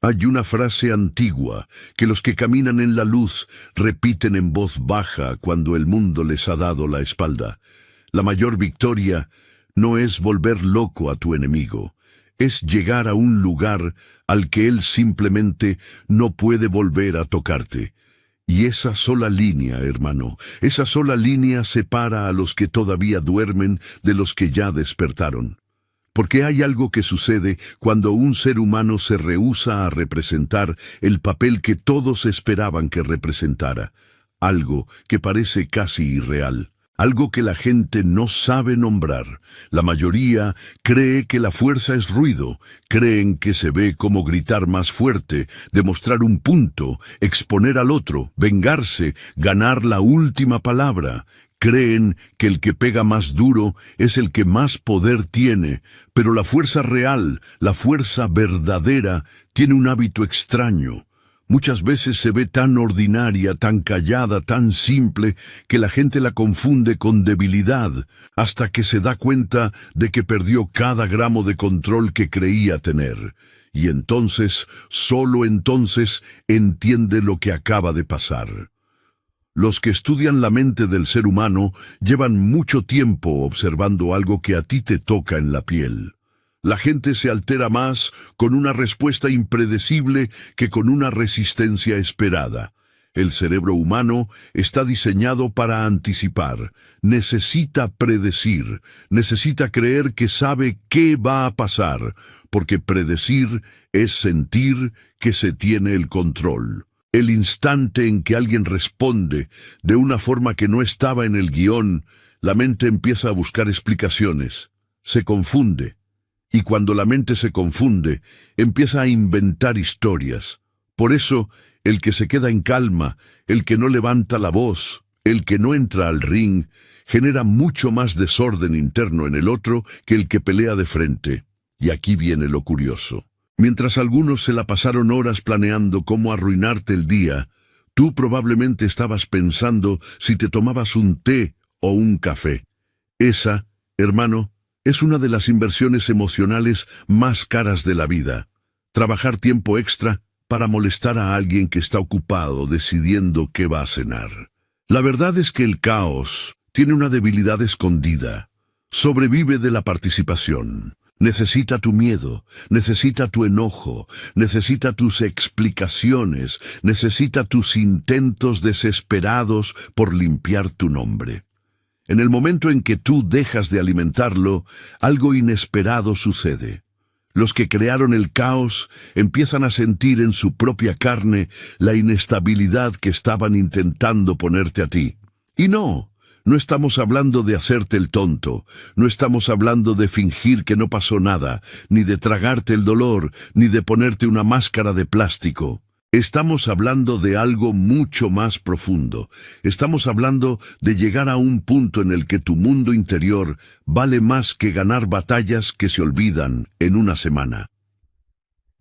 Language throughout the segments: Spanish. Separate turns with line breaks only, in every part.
Hay una frase antigua que los que caminan en la luz repiten en voz baja cuando el mundo les ha dado la espalda. La mayor victoria no es volver loco a tu enemigo, es llegar a un lugar al que él simplemente no puede volver a tocarte. Y esa sola línea, hermano, esa sola línea separa a los que todavía duermen de los que ya despertaron. Porque hay algo que sucede cuando un ser humano se rehúsa a representar el papel que todos esperaban que representara. Algo que parece casi irreal. Algo que la gente no sabe nombrar. La mayoría cree que la fuerza es ruido. Creen que se ve como gritar más fuerte, demostrar un punto, exponer al otro, vengarse, ganar la última palabra. Creen que el que pega más duro es el que más poder tiene, pero la fuerza real, la fuerza verdadera, tiene un hábito extraño. Muchas veces se ve tan ordinaria, tan callada, tan simple, que la gente la confunde con debilidad, hasta que se da cuenta de que perdió cada gramo de control que creía tener. Y entonces, solo entonces, entiende lo que acaba de pasar. Los que estudian la mente del ser humano llevan mucho tiempo observando algo que a ti te toca en la piel. La gente se altera más con una respuesta impredecible que con una resistencia esperada. El cerebro humano está diseñado para anticipar, necesita predecir, necesita creer que sabe qué va a pasar, porque predecir es sentir que se tiene el control. El instante en que alguien responde de una forma que no estaba en el guión, la mente empieza a buscar explicaciones, se confunde. Y cuando la mente se confunde, empieza a inventar historias. Por eso, el que se queda en calma, el que no levanta la voz, el que no entra al ring, genera mucho más desorden interno en el otro que el que pelea de frente. Y aquí viene lo curioso. Mientras algunos se la pasaron horas planeando cómo arruinarte el día, tú probablemente estabas pensando si te tomabas un té o un café. Esa, hermano, es una de las inversiones emocionales más caras de la vida. Trabajar tiempo extra para molestar a alguien que está ocupado decidiendo qué va a cenar. La verdad es que el caos tiene una debilidad escondida. Sobrevive de la participación. Necesita tu miedo, necesita tu enojo, necesita tus explicaciones, necesita tus intentos desesperados por limpiar tu nombre. En el momento en que tú dejas de alimentarlo, algo inesperado sucede. Los que crearon el caos empiezan a sentir en su propia carne la inestabilidad que estaban intentando ponerte a ti. Y no estamos hablando de hacerte el tonto, no estamos hablando de fingir que no pasó nada, ni de tragarte el dolor, ni de ponerte una máscara de plástico. Estamos hablando de algo mucho más profundo. Estamos hablando de llegar a un punto en el que tu mundo interior vale más que ganar batallas que se olvidan en una semana.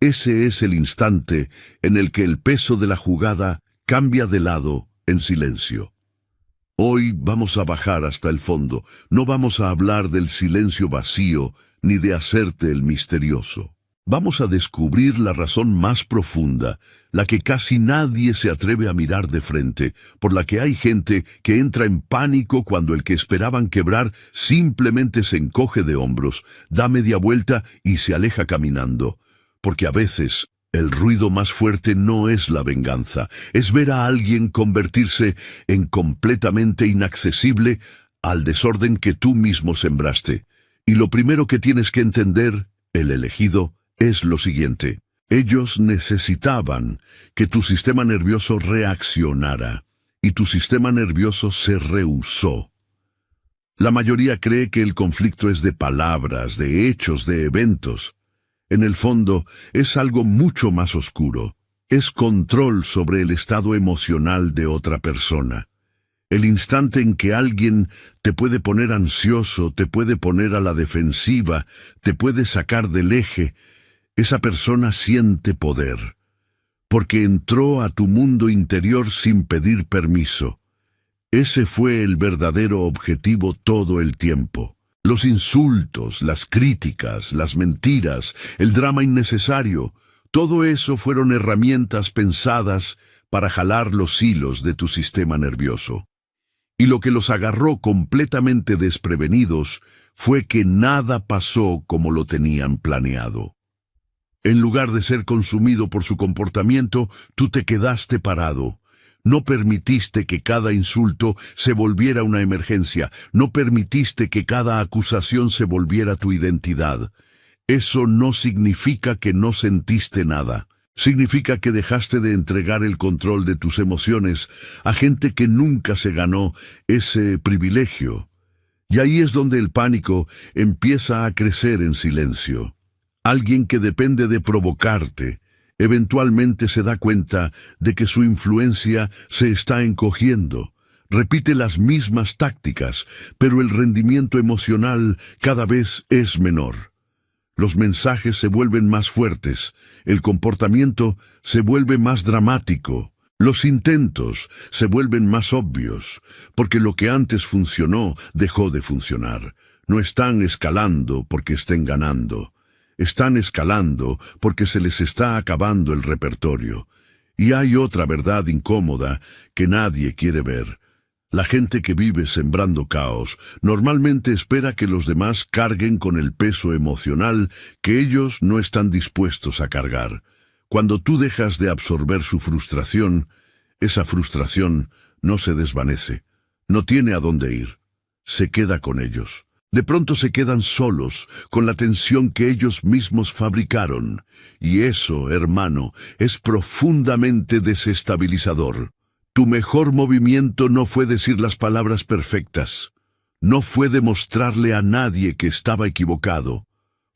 Ese es el instante en el que el peso de la jugada cambia de lado en silencio. Hoy vamos a bajar hasta el fondo. No vamos a hablar del silencio vacío ni de hacerte el misterioso. Vamos a descubrir la razón más profunda, la que casi nadie se atreve a mirar de frente, por la que hay gente que entra en pánico cuando el que esperaban quebrar simplemente se encoge de hombros, da media vuelta y se aleja caminando. Porque a veces el ruido más fuerte no es la venganza, es ver a alguien convertirse en completamente inaccesible al desorden que tú mismo sembraste. Y lo primero que tienes que entender, el elegido, es lo siguiente. Ellos necesitaban que tu sistema nervioso reaccionara, y tu sistema nervioso se rehusó. La mayoría cree que el conflicto es de palabras, de hechos, de eventos. En el fondo, es algo mucho más oscuro. Es control sobre el estado emocional de otra persona. El instante en que alguien te puede poner ansioso, te puede poner a la defensiva, te puede sacar del eje, esa persona siente poder, porque entró a tu mundo interior sin pedir permiso. Ese fue el verdadero objetivo todo el tiempo. Los insultos, las críticas, las mentiras, el drama innecesario, Todo eso fueron herramientas pensadas para jalar los hilos de tu sistema nervioso. Y lo que los agarró completamente desprevenidos fue que nada pasó como lo tenían planeado. En lugar de ser consumido por su comportamiento, tú te quedaste parado. No permitiste que cada insulto se volviera una emergencia. No permitiste que cada acusación se volviera tu identidad. Eso no significa que no sentiste nada. Significa que dejaste de entregar el control de tus emociones a gente que nunca se ganó ese privilegio. Y ahí es donde el pánico empieza a crecer en silencio. Alguien que depende de provocarte, eventualmente se da cuenta de que su influencia se está encogiendo. Repite las mismas tácticas, pero el rendimiento emocional cada vez es menor. Los mensajes se vuelven más fuertes, el comportamiento se vuelve más dramático, los intentos se vuelven más obvios, porque lo que antes funcionó dejó de funcionar. No están escalando porque estén ganando. Están escalando porque se les está acabando el repertorio. Y hay otra verdad incómoda que nadie quiere ver. La gente que vive sembrando caos normalmente espera que los demás carguen con el peso emocional que ellos no están dispuestos a cargar. Cuando tú dejas de absorber su frustración, esa frustración no se desvanece, no tiene a dónde ir, se queda con ellos. De pronto se quedan solos, con la tensión que ellos mismos fabricaron. Y eso, hermano, es profundamente desestabilizador. Tu mejor movimiento no fue decir las palabras perfectas. No fue demostrarle a nadie que estaba equivocado.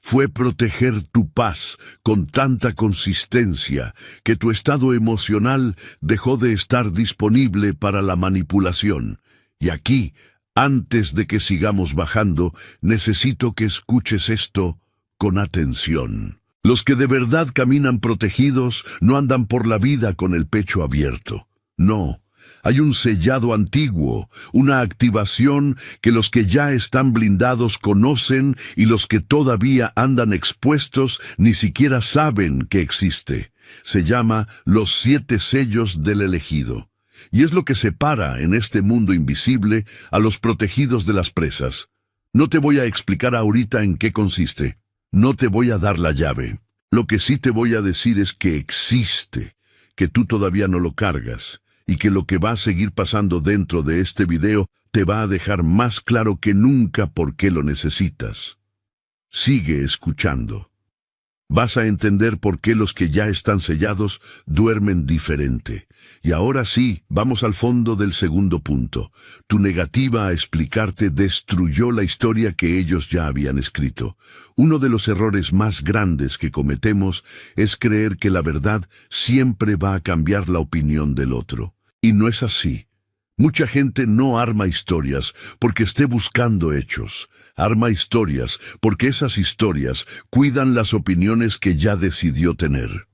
Fue proteger tu paz con tanta consistencia que tu estado emocional dejó de estar disponible para la manipulación. Y aquí, antes de que sigamos bajando, necesito que escuches esto con atención. Los que de verdad caminan protegidos no andan por la vida con el pecho abierto. No, hay un sellado antiguo, una activación que los que ya están blindados conocen y los que todavía andan expuestos ni siquiera saben que existe. Se llama los 7 sellos del elegido. Y es lo que separa en este mundo invisible a los protegidos de las presas. No te voy a explicar ahorita en qué consiste. No te voy a dar la llave. Lo que sí te voy a decir es que existe, que tú todavía no lo cargas, y que lo que va a seguir pasando dentro de este video te va a dejar más claro que nunca por qué lo necesitas. Sigue escuchando. Vas a entender por qué los que ya están sellados duermen diferente. Y ahora sí, vamos al fondo del segundo punto. Tu negativa a explicarte destruyó la historia que ellos ya habían escrito. Uno de los errores más grandes que cometemos es creer que la verdad siempre va a cambiar la opinión del otro. Y no es así. Mucha gente no arma historias porque esté buscando hechos. Arma historias porque esas historias cuidan las opiniones que ya decidió tener.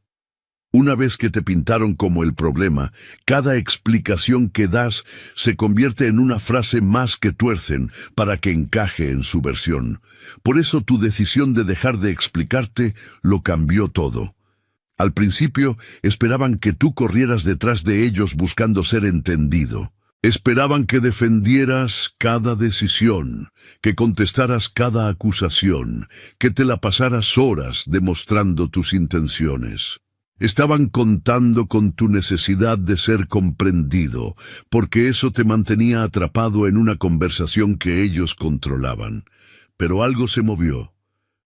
Una vez que te pintaron como el problema, cada explicación que das se convierte en una frase más que tuercen para que encaje en su versión. Por eso tu decisión de dejar de explicarte lo cambió todo. Al principio esperaban que tú corrieras detrás de ellos buscando ser entendido. Esperaban que defendieras cada decisión, que contestaras cada acusación, que te la pasaras horas demostrando tus intenciones. Estaban contando con tu necesidad de ser comprendido, porque eso te mantenía atrapado en una conversación que ellos controlaban. Pero algo se movió.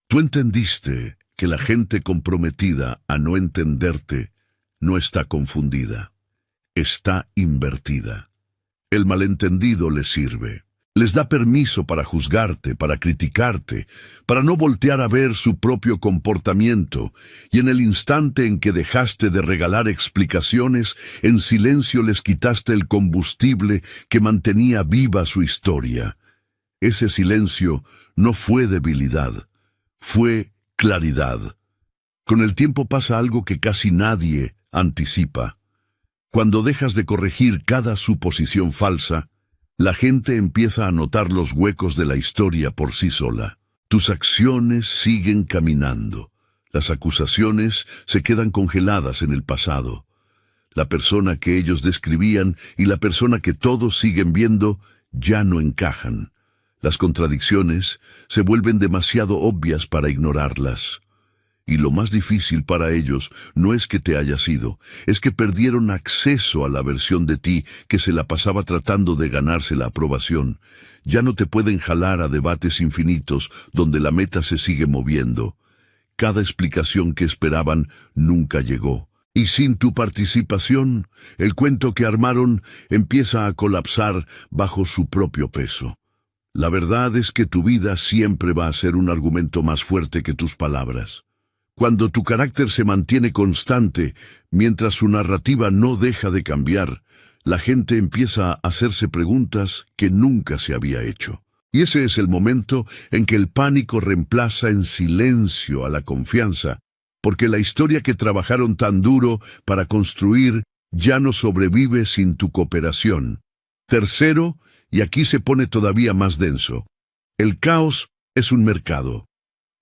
Tú entendiste que la gente comprometida a no entenderte no está confundida, está invertida. El malentendido les sirve. Les da permiso para juzgarte, para criticarte, para no voltear a ver su propio comportamiento, y en el instante en que dejaste de regalar explicaciones, en silencio les quitaste el combustible que mantenía viva su historia. Ese silencio no fue debilidad, fue claridad. Con el tiempo pasa algo que casi nadie anticipa. Cuando dejas de corregir cada suposición falsa, la gente empieza a notar los huecos de la historia por sí sola. Tus acciones siguen caminando. Las acusaciones se quedan congeladas en el pasado. La persona que ellos describían y la persona que todos siguen viendo ya no encajan. Las contradicciones se vuelven demasiado obvias para ignorarlas. Y lo más difícil para ellos no es que te hayas ido, es que perdieron acceso a la versión de ti que se la pasaba tratando de ganarse la aprobación. Ya no te pueden jalar a debates infinitos donde la meta se sigue moviendo. Cada explicación que esperaban nunca llegó. Y sin tu participación, el cuento que armaron empieza a colapsar bajo su propio peso. La verdad es que tu vida siempre va a ser un argumento más fuerte que tus palabras. Cuando tu carácter se mantiene constante, mientras su narrativa no deja de cambiar, la gente empieza a hacerse preguntas que nunca se había hecho. Y ese es el momento en que el pánico reemplaza en silencio a la confianza, porque la historia que trabajaron tan duro para construir ya no sobrevive sin tu cooperación. Tercero, y aquí se pone todavía más denso, el caos es un mercado,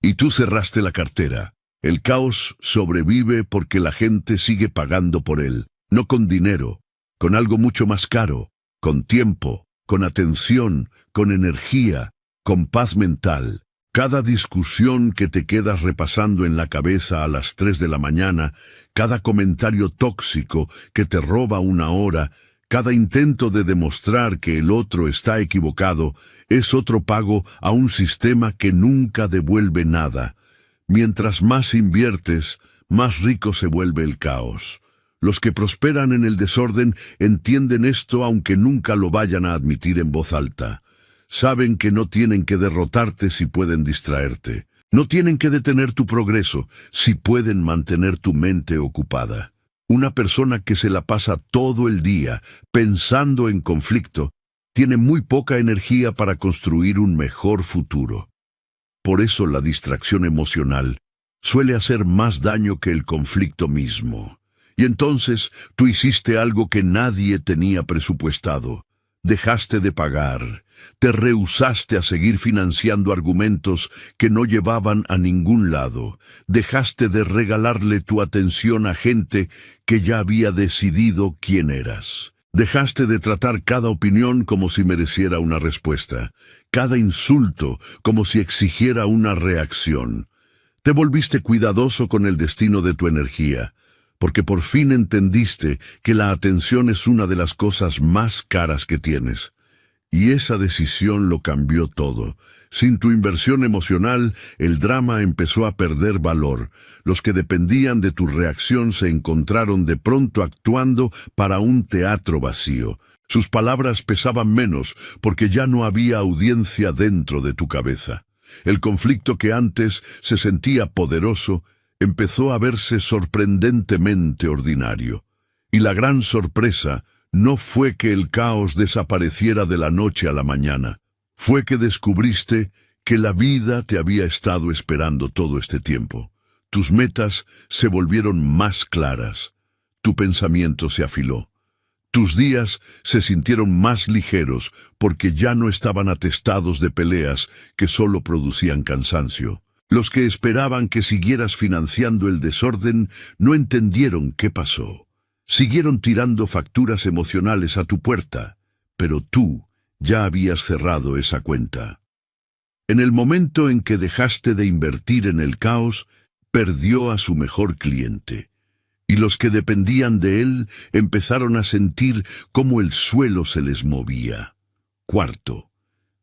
y tú cerraste la cartera. El caos sobrevive porque la gente sigue pagando por él, no con dinero, con algo mucho más caro, con tiempo, con atención, con energía, con paz mental. Cada discusión que te quedas repasando en la cabeza a las 3 de la mañana, cada comentario tóxico que te roba una hora, cada intento de demostrar que el otro está equivocado, es otro pago a un sistema que nunca devuelve nada. Mientras más inviertes, más rico se vuelve el caos. Los que prosperan en el desorden entienden esto aunque nunca lo vayan a admitir en voz alta. Saben que no tienen que derrotarte si pueden distraerte. No tienen que detener tu progreso si pueden mantener tu mente ocupada. Una persona que se la pasa todo el día pensando en conflicto tiene muy poca energía para construir un mejor futuro. Por eso la distracción emocional suele hacer más daño que el conflicto mismo. Y entonces tú hiciste algo que nadie tenía presupuestado. Dejaste de pagar, te rehusaste a seguir financiando argumentos que no llevaban a ningún lado. Dejaste de regalarle tu atención a gente que ya había decidido quién eras. Dejaste de tratar cada opinión como si mereciera una respuesta, cada insulto como si exigiera una reacción. Te volviste cuidadoso con el destino de tu energía, porque por fin entendiste que la atención es una de las cosas más caras que tienes. Y esa decisión lo cambió todo. Sin tu inversión emocional, el drama empezó a perder valor. Los que dependían de tu reacción se encontraron de pronto actuando para un teatro vacío. Sus palabras pesaban menos porque ya no había audiencia dentro de tu cabeza. El conflicto que antes se sentía poderoso empezó a verse sorprendentemente ordinario. Y la gran sorpresa no fue que el caos desapareciera de la noche a la mañana. Fue que descubriste que la vida te había estado esperando todo este tiempo. Tus metas se volvieron más claras. Tu pensamiento se afiló. Tus días se sintieron más ligeros porque ya no estaban atestados de peleas que solo producían cansancio. Los que esperaban que siguieras financiando el desorden no entendieron qué pasó. Siguieron tirando facturas emocionales a tu puerta, pero tú ya habías cerrado esa cuenta. En el momento en que dejaste de invertir en el caos, perdió a su mejor cliente. Y los que dependían de él empezaron a sentir cómo el suelo se les movía. Cuarto,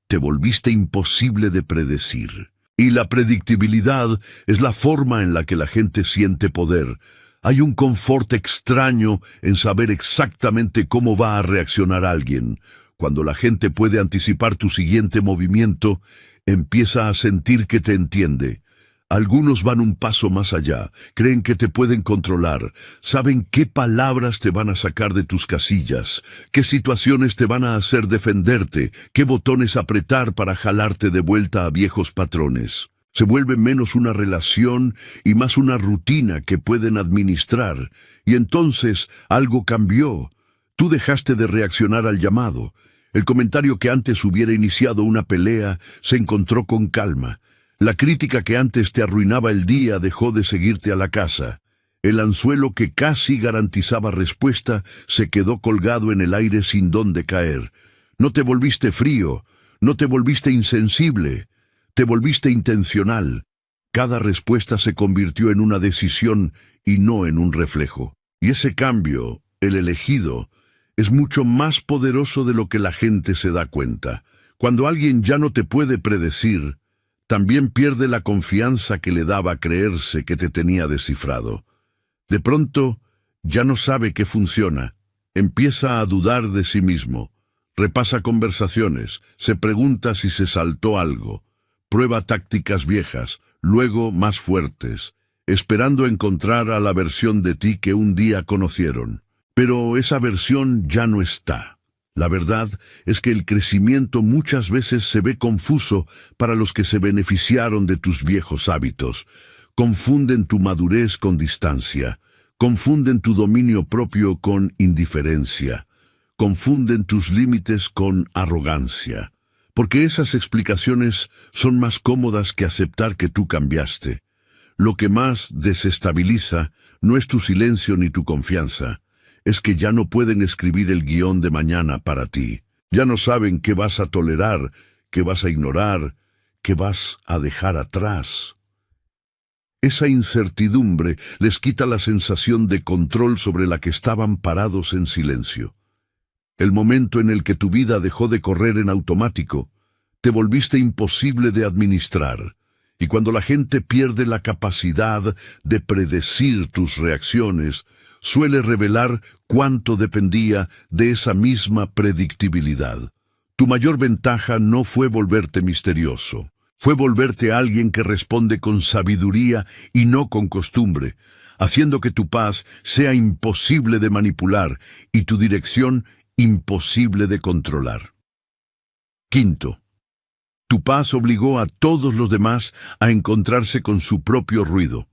te volviste imposible de predecir. Y la predictibilidad es la forma en la que la gente siente poder. Hay un confort extraño en saber exactamente cómo va a reaccionar alguien. Cuando la gente puede anticipar tu siguiente movimiento, empieza a sentir que te entiende. Algunos van un paso más allá, creen que te pueden controlar, saben qué palabras te van a sacar de tus casillas, qué situaciones te van a hacer defenderte, qué botones apretar para jalarte de vuelta a viejos patrones. Se vuelve menos una relación y más una rutina que pueden administrar, y entonces algo cambió. Tú dejaste de reaccionar al llamado. El comentario que antes hubiera iniciado una pelea se encontró con calma. La crítica que antes te arruinaba el día dejó de seguirte a la casa. El anzuelo que casi garantizaba respuesta se quedó colgado en el aire sin dónde caer. No te volviste frío, no te volviste insensible, te volviste intencional. Cada respuesta se convirtió en una decisión y no en un reflejo. Y ese cambio, el elegido, es mucho más poderoso de lo que la gente se da cuenta. Cuando alguien ya no te puede predecir, también pierde la confianza que le daba creerse que te tenía descifrado. De pronto, ya no sabe qué funciona. Empieza a dudar de sí mismo. Repasa conversaciones, se pregunta si se saltó algo. Prueba tácticas viejas, luego más fuertes, esperando encontrar a la versión de ti que un día conocieron. Pero esa versión ya no está. La verdad es que el crecimiento muchas veces se ve confuso para los que se beneficiaron de tus viejos hábitos. Confunden tu madurez con distancia, confunden tu dominio propio con indiferencia, confunden tus límites con arrogancia, porque esas explicaciones son más cómodas que aceptar que tú cambiaste. Lo que más desestabiliza no es tu silencio ni tu confianza, es que ya no pueden escribir el guión de mañana para ti. Ya no saben qué vas a tolerar, qué vas a ignorar, qué vas a dejar atrás. Esa incertidumbre les quita la sensación de control sobre la que estaban parados en silencio. El momento en el que tu vida dejó de correr en automático, te volviste imposible de administrar. Y cuando la gente pierde la capacidad de predecir tus reacciones, suele revelar cuánto dependía de esa misma predictibilidad. Tu mayor ventaja no fue volverte misterioso. Fue volverte alguien que responde con sabiduría y no con costumbre, haciendo que tu paz sea imposible de manipular y tu dirección imposible de controlar. Quinto, tu paz obligó a todos los demás a encontrarse con su propio ruido.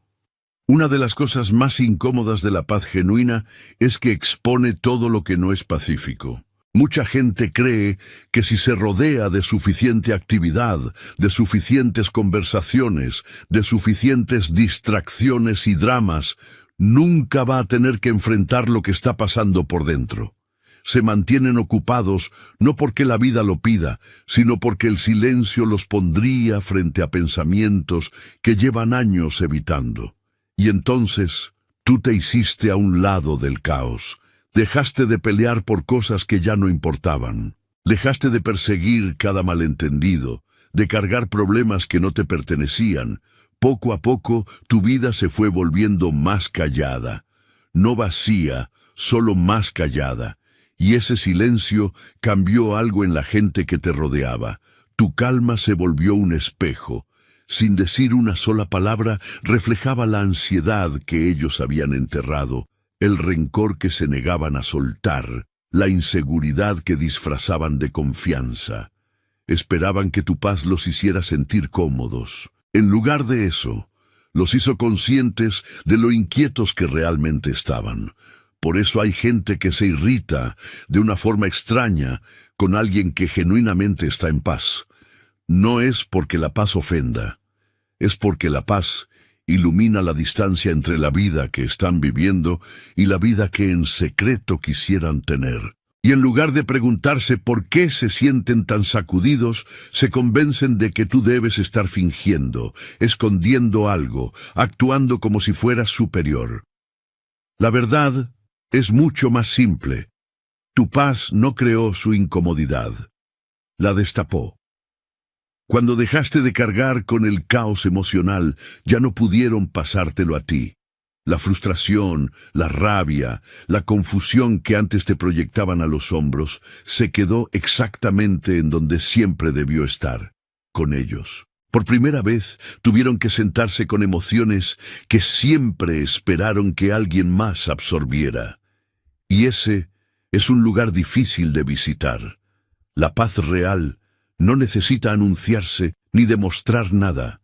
Una de las cosas más incómodas de la paz genuina es que expone todo lo que no es pacífico. Mucha gente cree que si se rodea de suficiente actividad, de suficientes conversaciones, de suficientes distracciones y dramas, nunca va a tener que enfrentar lo que está pasando por dentro. Se mantienen ocupados no porque la vida lo pida, sino porque el silencio los pondría frente a pensamientos que llevan años evitando. Y entonces, tú te hiciste a un lado del caos. Dejaste de pelear por cosas que ya no importaban. Dejaste de perseguir cada malentendido, de cargar problemas que no te pertenecían. Poco a poco, tu vida se fue volviendo más callada. No vacía, solo más callada. Y ese silencio cambió algo en la gente que te rodeaba. Tu calma se volvió un espejo. Sin decir una sola palabra, reflejaba la ansiedad que ellos habían enterrado, el rencor que se negaban a soltar, la inseguridad que disfrazaban de confianza. Esperaban que tu paz los hiciera sentir cómodos. En lugar de eso, los hizo conscientes de lo inquietos que realmente estaban. Por eso hay gente que se irrita de una forma extraña con alguien que genuinamente está en paz. No es porque la paz ofenda, es porque la paz ilumina la distancia entre la vida que están viviendo y la vida que en secreto quisieran tener. Y en lugar de preguntarse por qué se sienten tan sacudidos, se convencen de que tú debes estar fingiendo, escondiendo algo, actuando como si fueras superior. La verdad es mucho más simple. Tu paz no creó su incomodidad, la destapó. Cuando dejaste de cargar con el caos emocional, ya no pudieron pasártelo a ti. La frustración, la rabia, la confusión que antes te proyectaban a los hombros, se quedó exactamente en donde siempre debió estar, con ellos. Por primera vez tuvieron que sentarse con emociones que siempre esperaron que alguien más absorbiera. Y ese es un lugar difícil de visitar. La paz real no necesita anunciarse ni demostrar nada.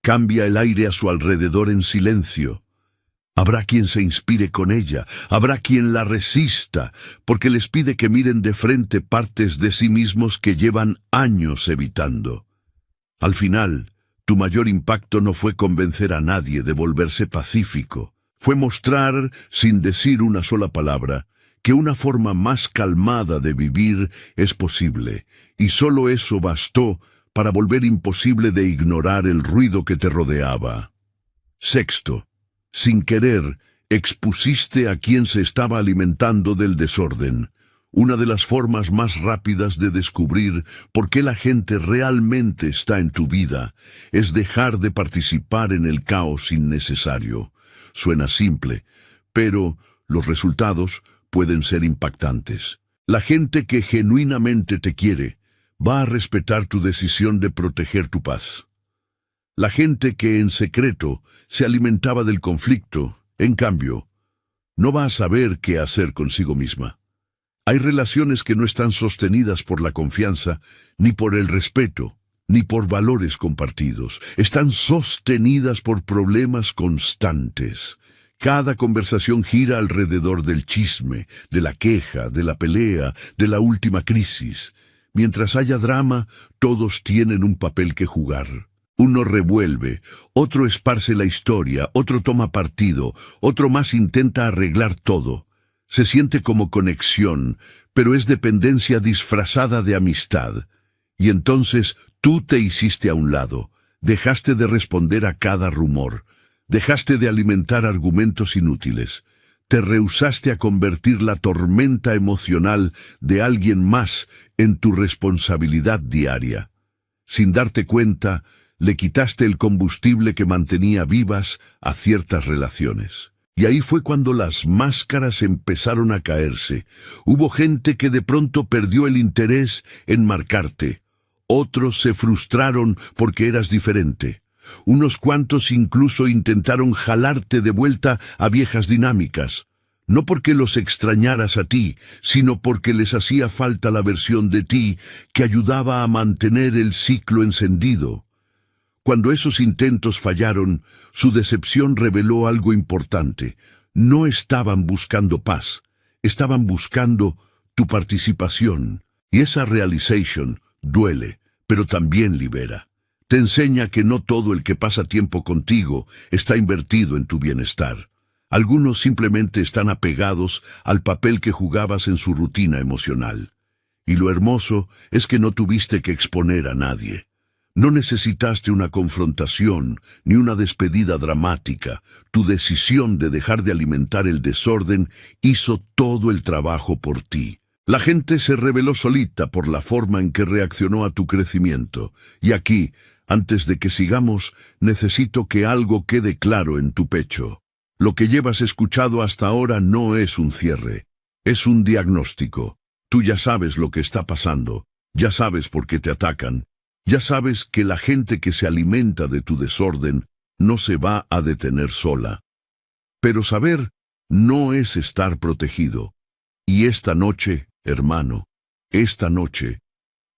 Cambia el aire a su alrededor en silencio. Habrá quien se inspire con ella, habrá quien la resista, porque les pide que miren de frente partes de sí mismos que llevan años evitando. Al final, Tu mayor impacto no fue convencer a nadie de volverse pacífico. Fue mostrar, sin decir una sola palabra, que una forma más calmada de vivir es posible, y solo eso bastó para volver imposible de ignorar el ruido que te rodeaba. Sexto, sin querer, expusiste a quien se estaba alimentando del desorden. Una de las formas más rápidas de descubrir por qué la gente realmente está en tu vida es dejar de participar en el caos innecesario. Suena simple, pero los resultados pueden ser impactantes. La gente que genuinamente te quiere va a respetar tu decisión de proteger tu paz. La gente que en secreto se alimentaba del conflicto, en cambio, no va a saber qué hacer consigo misma. Hay relaciones que no están sostenidas por la confianza, ni por el respeto, ni por valores compartidos. Están sostenidas por problemas constantes. Cada conversación gira alrededor del chisme, de la queja, de la pelea, de la última crisis. Mientras haya drama, todos tienen un papel que jugar. Uno revuelve, otro esparce la historia, otro toma partido, otro más intenta arreglar todo. Se siente como conexión, pero es dependencia disfrazada de amistad. Y entonces tú te hiciste a un lado, dejaste de responder a cada rumor, dejaste de alimentar argumentos inútiles, te rehusaste a convertir la tormenta emocional de alguien más en tu responsabilidad diaria. Sin darte cuenta, le quitaste el combustible que mantenía vivas a ciertas relaciones. Y ahí fue cuando las máscaras empezaron a caerse. Hubo gente que de pronto perdió el interés en marcarte. Otros se frustraron porque eras diferente. Unos cuantos incluso intentaron jalarte de vuelta a viejas dinámicas. No porque los extrañaras a ti, sino porque les hacía falta la versión de ti que ayudaba a mantener el ciclo encendido. Cuando esos intentos fallaron, su decepción reveló algo importante. No estaban buscando paz, estaban buscando tu participación. Y esa realization duele, pero también libera. Te enseña que no todo el que pasa tiempo contigo está invertido en tu bienestar. Algunos simplemente están apegados al papel que jugabas en su rutina emocional. Y lo hermoso es que no tuviste que exponer a nadie. No necesitaste una confrontación ni una despedida dramática. Tu decisión de dejar de alimentar el desorden hizo todo el trabajo por ti. La gente se rebeló solita por la forma en que reaccionó a tu crecimiento. Y aquí, antes de que sigamos, necesito que algo quede claro en tu pecho. Lo que llevas escuchado hasta ahora no es un cierre, es un diagnóstico. Tú ya sabes lo que está pasando, ya sabes por qué te atacan. Ya sabes que la gente que se alimenta de tu desorden no se va a detener sola. Pero saber no es estar protegido. Y esta noche, hermano, esta noche,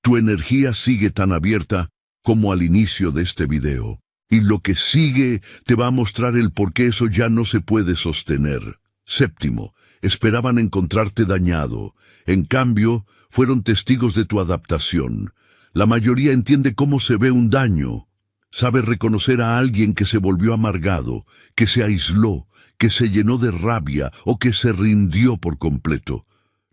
tu energía sigue tan abierta como al inicio de este video. Y lo que sigue te va a mostrar el por qué eso ya no se puede sostener. Séptimo, esperaban encontrarte dañado. En cambio, fueron testigos de tu adaptación. La mayoría entiende cómo se ve un daño. Sabe reconocer a alguien que se volvió amargado, que se aisló, que se llenó de rabia o que se rindió por completo.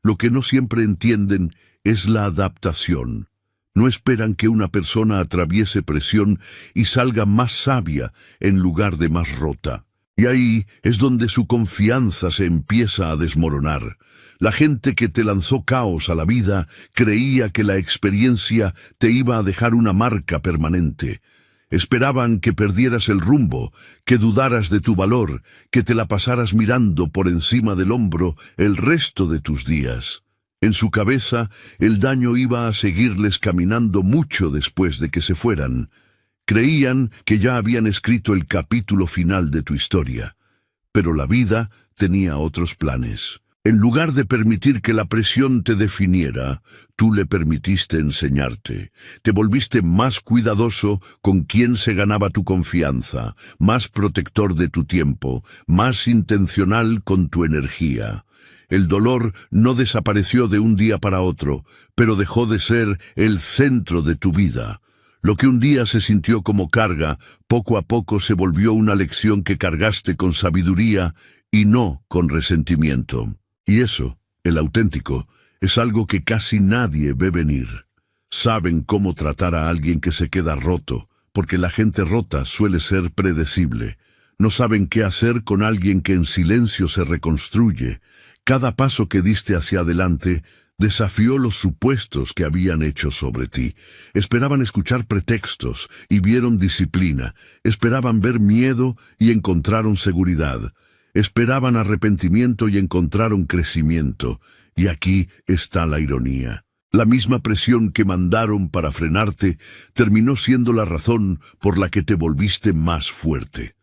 Lo que no siempre entienden es la adaptación. No esperan que una persona atraviese presión y salga más sabia en lugar de más rota. Y ahí es donde su confianza se empieza a desmoronar. La gente que te lanzó caos a la vida creía que la experiencia te iba a dejar una marca permanente. Esperaban que perdieras el rumbo, que dudaras de tu valor, que te la pasaras mirando por encima del hombro el resto de tus días. En su cabeza, el daño iba a seguirles caminando mucho después de que se fueran. Creían que ya habían escrito el capítulo final de tu historia. Pero la vida tenía otros planes. En lugar de permitir que la presión te definiera, tú le permitiste enseñarte. Te volviste más cuidadoso con quién se ganaba tu confianza, más protector de tu tiempo, más intencional con tu energía. El dolor no desapareció de un día para otro, pero dejó de ser el centro de tu vida. Lo que un día se sintió como carga, poco a poco se volvió una lección que cargaste con sabiduría y no con resentimiento. Y eso, el auténtico, es algo que casi nadie ve venir. Saben cómo tratar a alguien que se queda roto, porque la gente rota suele ser predecible. No saben qué hacer con alguien que en silencio se reconstruye. Cada paso que diste hacia adelante desafió los supuestos que habían hecho sobre ti. Esperaban escuchar pretextos y vieron disciplina. Esperaban ver miedo y encontraron seguridad. Esperaban arrepentimiento y encontraron crecimiento. Y aquí está la ironía. La misma presión que mandaron para frenarte terminó siendo la razón por la que te volviste más fuerte.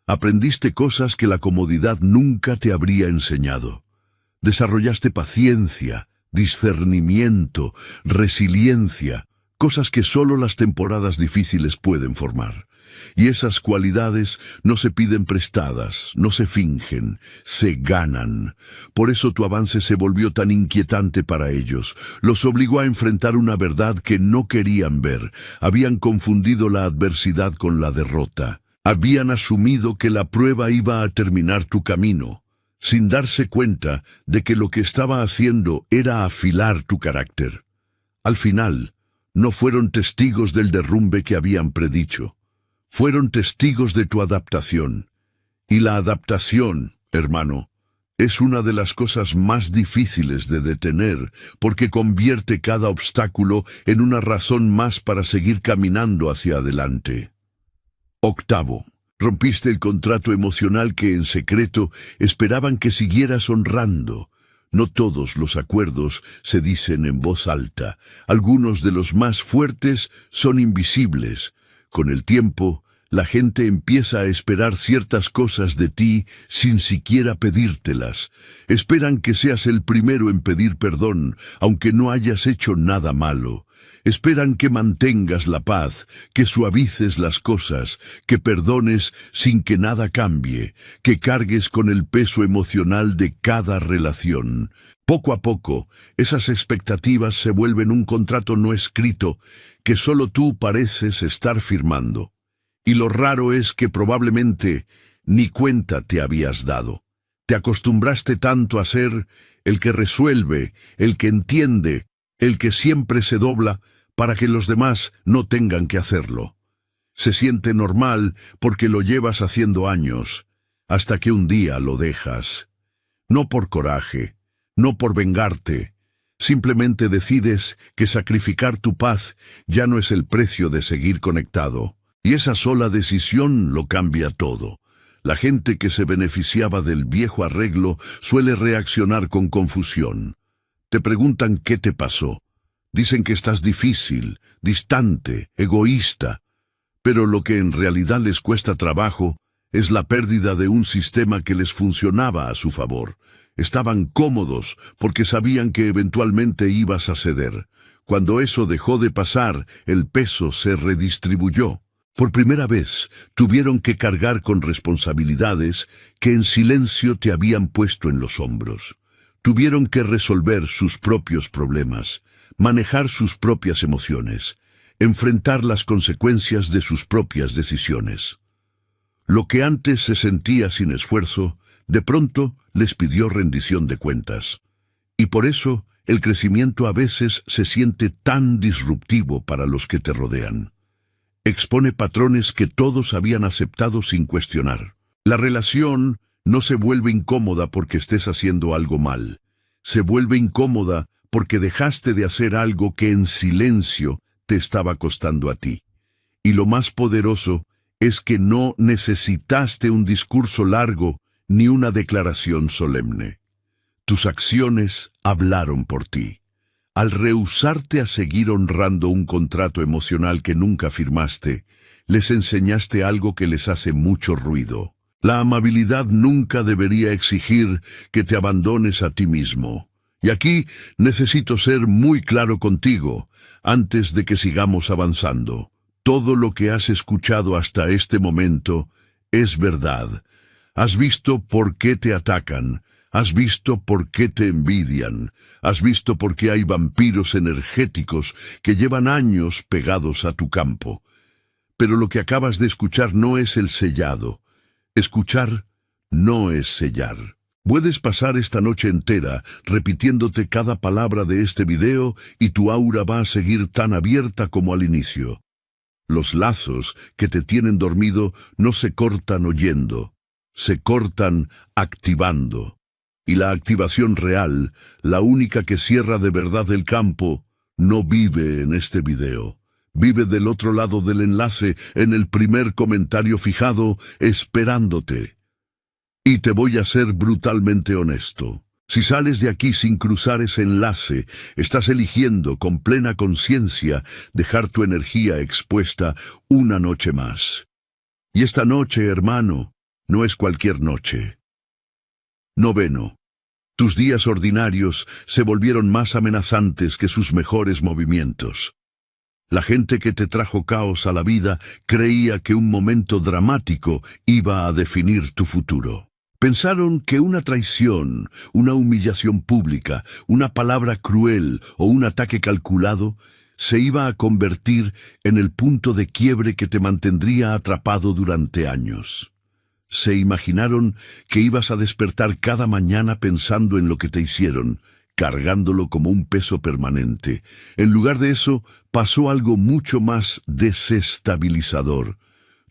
Aprendiste cosas que la comodidad nunca te habría enseñado. Desarrollaste paciencia, discernimiento, resiliencia, cosas que solo las temporadas difíciles pueden formar. Y esas cualidades no se piden prestadas, no se fingen, se ganan. Por eso tu avance se volvió tan inquietante para ellos. Los obligó a enfrentar una verdad que no querían ver. Habían confundido la adversidad con la derrota. Habían asumido que la prueba iba a terminar tu camino, sin darse cuenta de que lo que estaba haciendo era afilar tu carácter. Al final, no fueron testigos del derrumbe que habían predicho. Fueron testigos de tu adaptación. Y la adaptación, hermano, es una de las cosas más difíciles de detener, porque convierte cada obstáculo en una razón más para seguir caminando hacia adelante. Octavo, rompiste el contrato emocional que en secreto esperaban que siguieras honrando. No todos los acuerdos se dicen en voz alta. Algunos de los más fuertes son invisibles. Con el tiempo, la gente empieza a esperar ciertas cosas de ti sin siquiera pedírtelas. Esperan que seas el primero en pedir perdón, aunque no hayas hecho nada malo. Esperan que mantengas la paz, que suavices las cosas, que perdones sin que nada cambie, que cargues con el peso emocional de cada relación. Poco a poco, esas expectativas se vuelven un contrato no escrito que solo tú pareces estar firmando. Y lo raro es que probablemente ni cuenta te habías dado. Te acostumbraste tanto a ser el que resuelve, el que entiende, el que siempre se dobla para que los demás no tengan que hacerlo. Se siente normal porque lo llevas haciendo años, hasta que un día lo dejas. No por coraje, no por vengarte. Simplemente decides que sacrificar tu paz ya no es el precio de seguir conectado. Y esa sola decisión lo cambia todo. La gente que se beneficiaba del viejo arreglo suele reaccionar con confusión. Te preguntan qué te pasó. Dicen que estás difícil, distante, egoísta. Pero lo que en realidad les cuesta trabajo es la pérdida de un sistema que les funcionaba a su favor. Estaban cómodos porque sabían que eventualmente ibas a ceder. Cuando eso dejó de pasar, el peso se redistribuyó. Por primera vez, tuvieron que cargar con responsabilidades que en silencio te habían puesto en los hombros. Tuvieron que resolver sus propios problemas, manejar sus propias emociones, enfrentar las consecuencias de sus propias decisiones. Lo que antes se sentía sin esfuerzo, de pronto les pidió rendición de cuentas. Y por eso, el crecimiento a veces se siente tan disruptivo para los que te rodean. Expone patrones que todos habían aceptado sin cuestionar. La relación no se vuelve incómoda porque estés haciendo algo mal. Se vuelve incómoda porque dejaste de hacer algo que en silencio te estaba costando a ti. Y lo más poderoso es que no necesitaste un discurso largo ni una declaración solemne. Tus acciones hablaron por ti. Al rehusarte a seguir honrando un contrato emocional que nunca firmaste, les enseñaste algo que les hace mucho ruido. La amabilidad nunca debería exigir que te abandones a ti mismo. Y aquí necesito ser muy claro contigo, antes de que sigamos avanzando. Todo lo que has escuchado hasta este momento es verdad. Has visto por qué te atacan, Has visto por qué te envidian, has visto por qué hay vampiros energéticos que llevan años pegados a tu campo. Pero lo que acabas de escuchar no es el sellado. Escuchar no es sellar. Puedes pasar esta noche entera repitiéndote cada palabra de este video y tu aura va a seguir tan abierta como al inicio. Los lazos que te tienen dormido no se cortan oyendo, se cortan activando. Y la activación real, la única que cierra de verdad el campo, no vive en este video. Vive del otro lado del enlace, en el primer comentario fijado, esperándote. Y te voy a ser brutalmente honesto. Si sales de aquí sin cruzar ese enlace, estás eligiendo con plena conciencia dejar tu energía expuesta una noche más. Y esta noche, hermano, no es cualquier noche. 9. Tus días ordinarios se volvieron más amenazantes que sus mejores movimientos. La gente que te trajo caos a la vida creía que un momento dramático iba a definir tu futuro. Pensaron que una traición, una humillación pública, una palabra cruel o un ataque calculado se iba a convertir en el punto de quiebre que te mantendría atrapado durante años. Se imaginaron que ibas a despertar cada mañana pensando en lo que te hicieron, cargándolo como un peso permanente. En lugar de eso, pasó algo mucho más desestabilizador.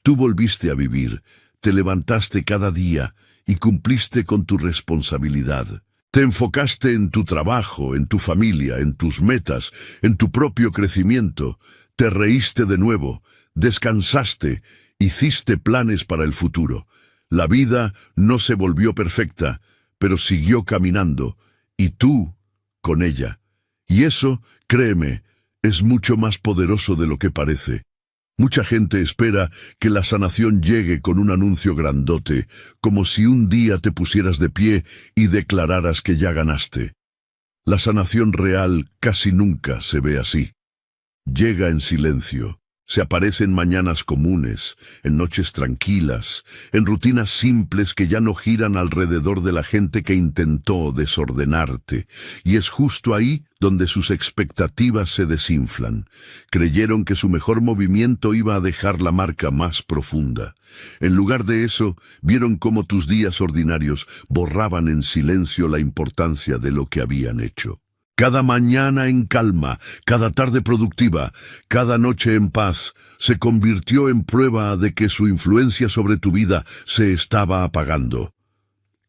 Tú volviste a vivir, te levantaste cada día y cumpliste con tu responsabilidad. Te enfocaste en tu trabajo, en tu familia, en tus metas, en tu propio crecimiento. Te reíste de nuevo, descansaste, hiciste planes para el futuro. La vida no se volvió perfecta, pero siguió caminando, y tú con ella. Y eso, créeme, es mucho más poderoso de lo que parece. Mucha gente espera que la sanación llegue con un anuncio grandote, como si un día te pusieras de pie y declararas que ya ganaste. La sanación real casi nunca se ve así. Llega en silencio. Se aparece en mañanas comunes, en noches tranquilas, en rutinas simples que ya no giran alrededor de la gente que intentó desordenarte, y es justo ahí donde sus expectativas se desinflan. Creyeron que su mejor movimiento iba a dejar la marca más profunda. En lugar de eso, vieron cómo tus días ordinarios borraban en silencio la importancia de lo que habían hecho. Cada mañana en calma, cada tarde productiva, cada noche en paz, se convirtió en prueba de que su influencia sobre tu vida se estaba apagando.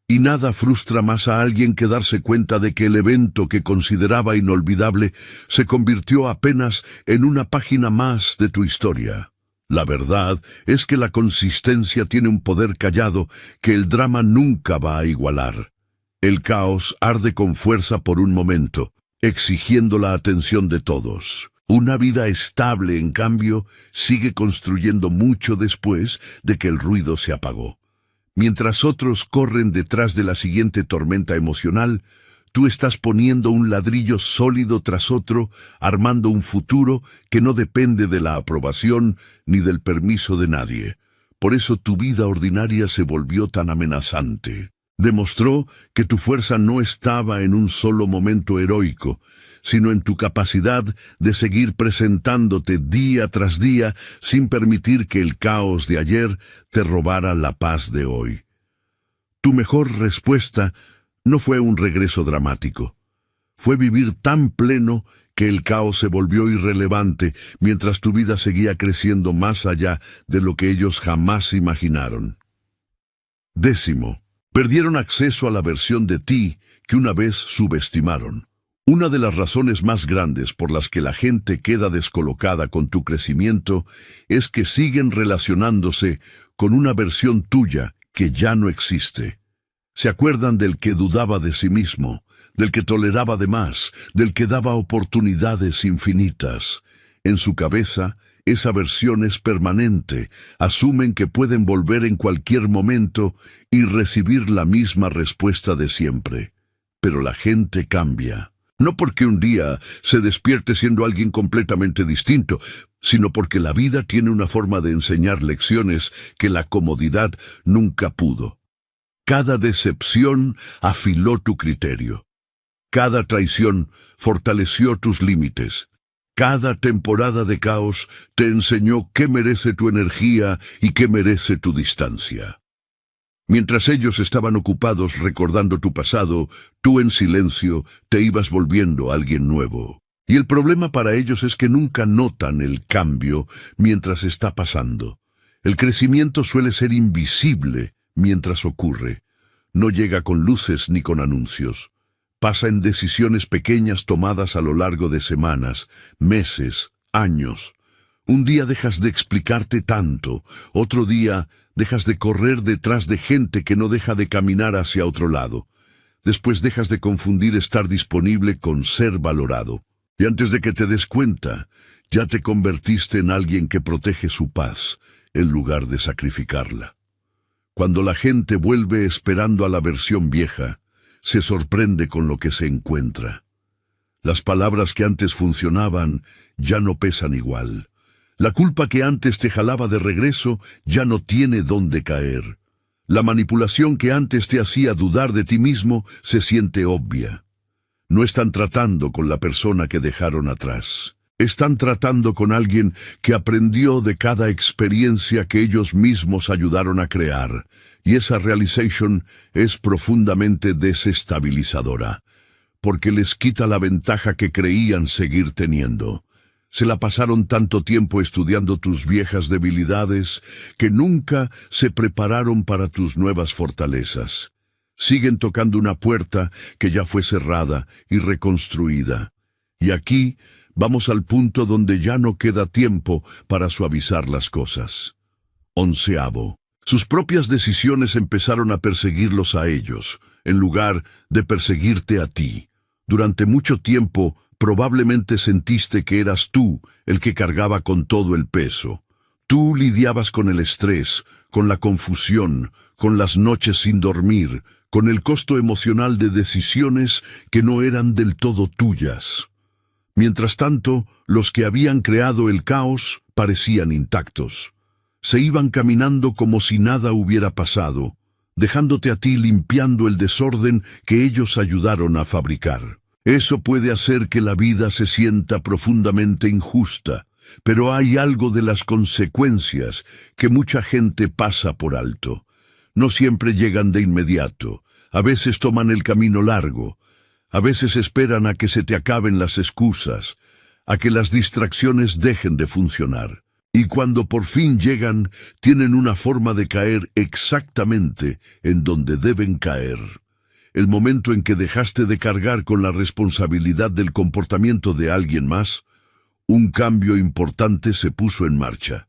Y nada frustra más a alguien que darse cuenta de que el evento que consideraba inolvidable se convirtió apenas en una página más de tu historia. La verdad es que la consistencia tiene un poder callado que el drama nunca va a igualar. El caos arde con fuerza por un momento, exigiendo la atención de todos. Una vida estable, en cambio, sigue construyendo mucho después de que el ruido se apagó. Mientras otros corren detrás de la siguiente tormenta emocional, tú estás poniendo un ladrillo sólido tras otro, armando un futuro que no depende de la aprobación ni del permiso de nadie. Por eso tu vida ordinaria se volvió tan amenazante. Demostró que tu fuerza no estaba en un solo momento heroico, sino en tu capacidad de seguir presentándote día tras día sin permitir que el caos de ayer te robara la paz de hoy. Tu mejor respuesta no fue un regreso dramático. Fue vivir tan pleno que el caos se volvió irrelevante mientras tu vida seguía creciendo más allá de lo que ellos jamás imaginaron. 10. Perdieron acceso a la versión de ti que una vez subestimaron. Una de las razones más grandes por las que la gente queda descolocada con tu crecimiento es que siguen relacionándose con una versión tuya que ya no existe. Se acuerdan del que dudaba de sí mismo, del que toleraba de más, del que daba oportunidades infinitas. En su cabeza, esa versión es permanente. Asumen que pueden volver en cualquier momento y recibir la misma respuesta de siempre. Pero la gente cambia. No porque un día se despierte siendo alguien completamente distinto, sino porque la vida tiene una forma de enseñar lecciones que la comodidad nunca pudo. Cada decepción afiló tu criterio. Cada traición fortaleció tus límites. Cada temporada de caos te enseñó qué merece tu energía y qué merece tu distancia. Mientras ellos estaban ocupados recordando tu pasado, tú en silencio te ibas volviendo alguien nuevo. Y el problema para ellos es que nunca notan el cambio mientras está pasando. El crecimiento suele ser invisible mientras ocurre. No llega con luces ni con anuncios. Pasa en decisiones pequeñas tomadas a lo largo de semanas, meses, años. Un día dejas de explicarte tanto, otro día dejas de correr detrás de gente que no deja de caminar hacia otro lado. Después dejas de confundir estar disponible con ser valorado. Y antes de que te des cuenta, ya te convertiste en alguien que protege su paz, en lugar de sacrificarla. Cuando la gente vuelve esperando a la versión vieja, se sorprende con lo que se encuentra. Las palabras que antes funcionaban ya no pesan igual. La culpa que antes te jalaba de regreso ya no tiene dónde caer. La manipulación que antes te hacía dudar de ti mismo se siente obvia. No están tratando con la persona que dejaron atrás. Están tratando con alguien que aprendió de cada experiencia que ellos mismos ayudaron a crear, y esa realization es profundamente desestabilizadora, porque les quita la ventaja que creían seguir teniendo. Se la pasaron tanto tiempo estudiando tus viejas debilidades que nunca se prepararon para tus nuevas fortalezas. Siguen tocando una puerta que ya fue cerrada y reconstruida. Y aquí vamos al punto donde ya no queda tiempo para suavizar las cosas. 11. Sus propias decisiones empezaron a perseguirlos a ellos, en lugar de perseguirte a ti. Durante mucho tiempo, probablemente sentiste que eras tú el que cargaba con todo el peso. Tú lidiabas con el estrés, con la confusión, con las noches sin dormir, con el costo emocional de decisiones que no eran del todo tuyas. Mientras tanto, los que habían creado el caos parecían intactos. Se iban caminando como si nada hubiera pasado, dejándote a ti limpiando el desorden que ellos ayudaron a fabricar. Eso puede hacer que la vida se sienta profundamente injusta, pero hay algo de las consecuencias que mucha gente pasa por alto. No siempre llegan de inmediato, a veces toman el camino largo. A veces esperan a que se te acaben las excusas, a que las distracciones dejen de funcionar. Y cuando por fin llegan, tienen una forma de caer exactamente en donde deben caer. El momento en que dejaste de cargar con la responsabilidad del comportamiento de alguien más, un cambio importante se puso en marcha.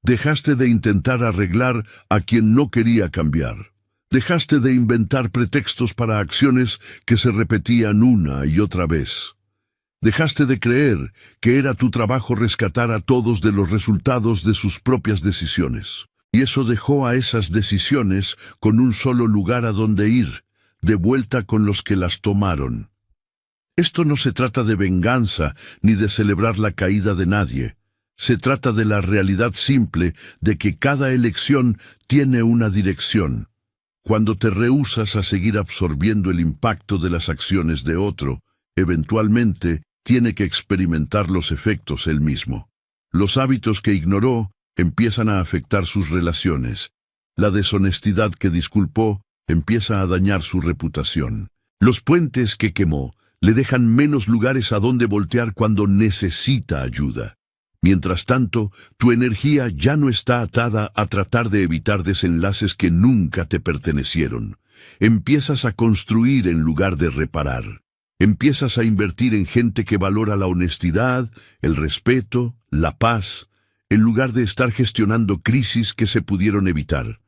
Dejaste de intentar arreglar a quien no quería cambiar. Dejaste de inventar pretextos para acciones que se repetían una y otra vez. Dejaste de creer que era tu trabajo rescatar a todos de los resultados de sus propias decisiones. Y eso dejó a esas decisiones con un solo lugar a donde ir, de vuelta con los que las tomaron. Esto no se trata de venganza ni de celebrar la caída de nadie. Se trata de la realidad simple de que cada elección tiene una dirección. Cuando te rehúsas a seguir absorbiendo el impacto de las acciones de otro, eventualmente tiene que experimentar los efectos él mismo. Los hábitos que ignoró empiezan a afectar sus relaciones. La deshonestidad que disculpó empieza a dañar su reputación. Los puentes que quemó le dejan menos lugares a donde voltear cuando necesita ayuda. Mientras tanto, tu energía ya no está atada a tratar de evitar desenlaces que nunca te pertenecieron. Empiezas a construir en lugar de reparar. Empiezas a invertir en gente que valora la honestidad, el respeto, la paz, en lugar de estar gestionando crisis que se pudieron evitar.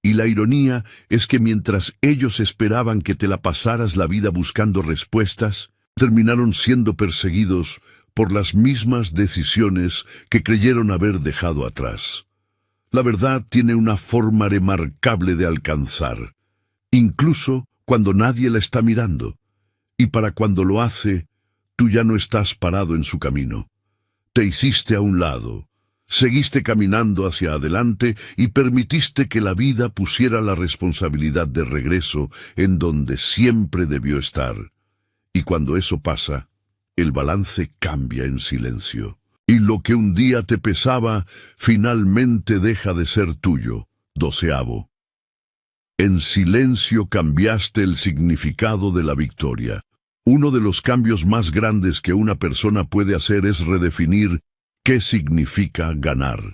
Y la ironía es que mientras ellos esperaban que te la pasaras la vida buscando respuestas, terminaron siendo perseguidos por las mismas decisiones que creyeron haber dejado atrás. La verdad tiene una forma remarcable de alcanzar, incluso cuando nadie la está mirando, y para cuando lo hace, tú ya no estás parado en su camino. Te hiciste a un lado, Seguiste caminando hacia adelante y permitiste que la vida pusiera la responsabilidad de regreso en donde siempre debió estar. Y cuando eso pasa, el balance cambia en silencio. Y lo que un día te pesaba, finalmente deja de ser tuyo. 12. En silencio cambiaste el significado de la victoria. Uno de los cambios más grandes que una persona puede hacer es redefinir qué significa ganar.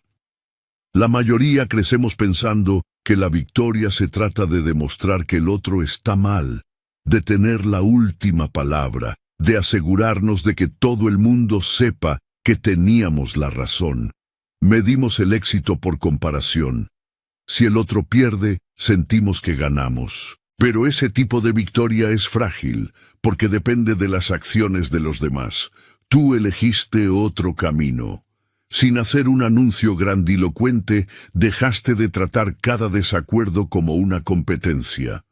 La mayoría crecemos pensando que la victoria se trata de demostrar que el otro está mal, de tener la última palabra, de asegurarnos de que todo el mundo sepa que teníamos la razón. Medimos el éxito por comparación. Si el otro pierde, sentimos que ganamos. Pero ese tipo de victoria es frágil, porque depende de las acciones de los demás. Tú elegiste otro camino. Sin hacer un anuncio grandilocuente, dejaste de tratar cada desacuerdo como una competencia.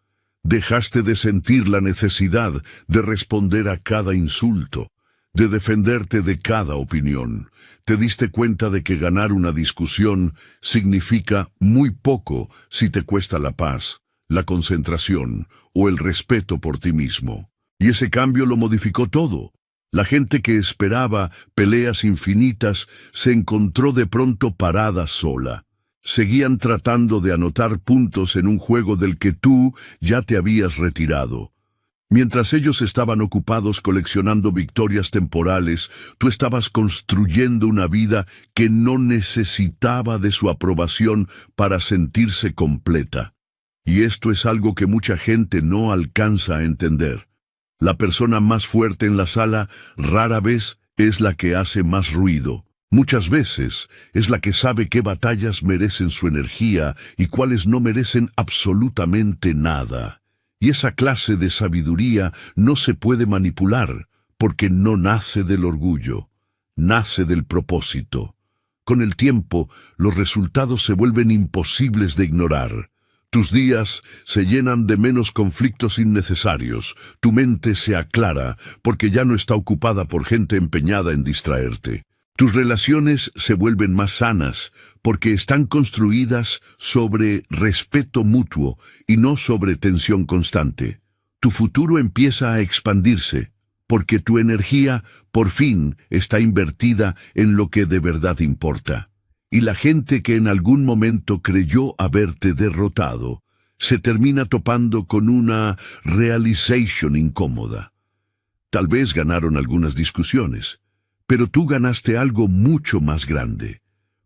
Dejaste de sentir la necesidad de responder a cada insulto, de defenderte de cada opinión. Te diste cuenta de que ganar una discusión significa muy poco si te cuesta la paz, la concentración o el respeto por ti mismo. Y ese cambio lo modificó todo. La gente que esperaba peleas infinitas se encontró de pronto parada sola. Seguían tratando de anotar puntos en un juego del que tú ya te habías retirado. Mientras ellos estaban ocupados coleccionando victorias temporales, tú estabas construyendo una vida que no necesitaba de su aprobación para sentirse completa. Y esto es algo que mucha gente no alcanza a entender. La persona más fuerte en la sala rara vez es la que hace más ruido. Muchas veces es la que sabe qué batallas merecen su energía y cuáles no merecen absolutamente nada. Y esa clase de sabiduría no se puede manipular, porque no nace del orgullo, nace del propósito. Con el tiempo, los resultados se vuelven imposibles de ignorar. Tus días se llenan de menos conflictos innecesarios, tu mente se aclara porque ya no está ocupada por gente empeñada en distraerte. Tus relaciones se vuelven más sanas porque están construidas sobre respeto mutuo y no sobre tensión constante. Tu futuro empieza a expandirse porque tu energía por fin está invertida en lo que de verdad importa. Y la gente que en algún momento creyó haberte derrotado se termina topando con una realization incómoda. Tal vez ganaron algunas discusiones, pero tú ganaste algo mucho más grande.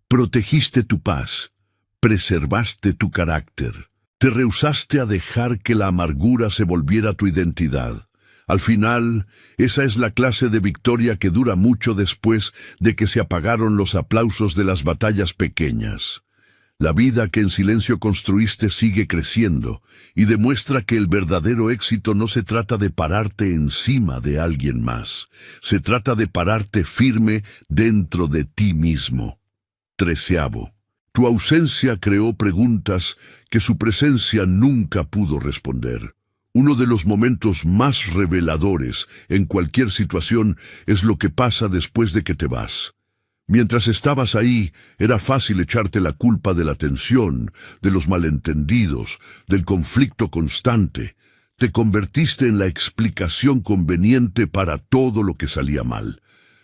Protegiste tu paz, preservaste tu carácter, te rehusaste a dejar que la amargura se volviera tu identidad. Al final, esa es la clase de victoria que dura mucho después de que se apagaron los aplausos de las batallas pequeñas. La vida que en silencio construiste sigue creciendo y demuestra que el verdadero éxito no se trata de pararte encima de alguien más. Se trata de pararte firme dentro de ti mismo. 13. Tu ausencia creó preguntas que su presencia nunca pudo responder. Uno de los momentos más reveladores en cualquier situación es lo que pasa después de que te vas. Mientras estabas ahí, era fácil echarte la culpa de la tensión, de los malentendidos, del conflicto constante. Te convertiste en la explicación conveniente para todo lo que salía mal.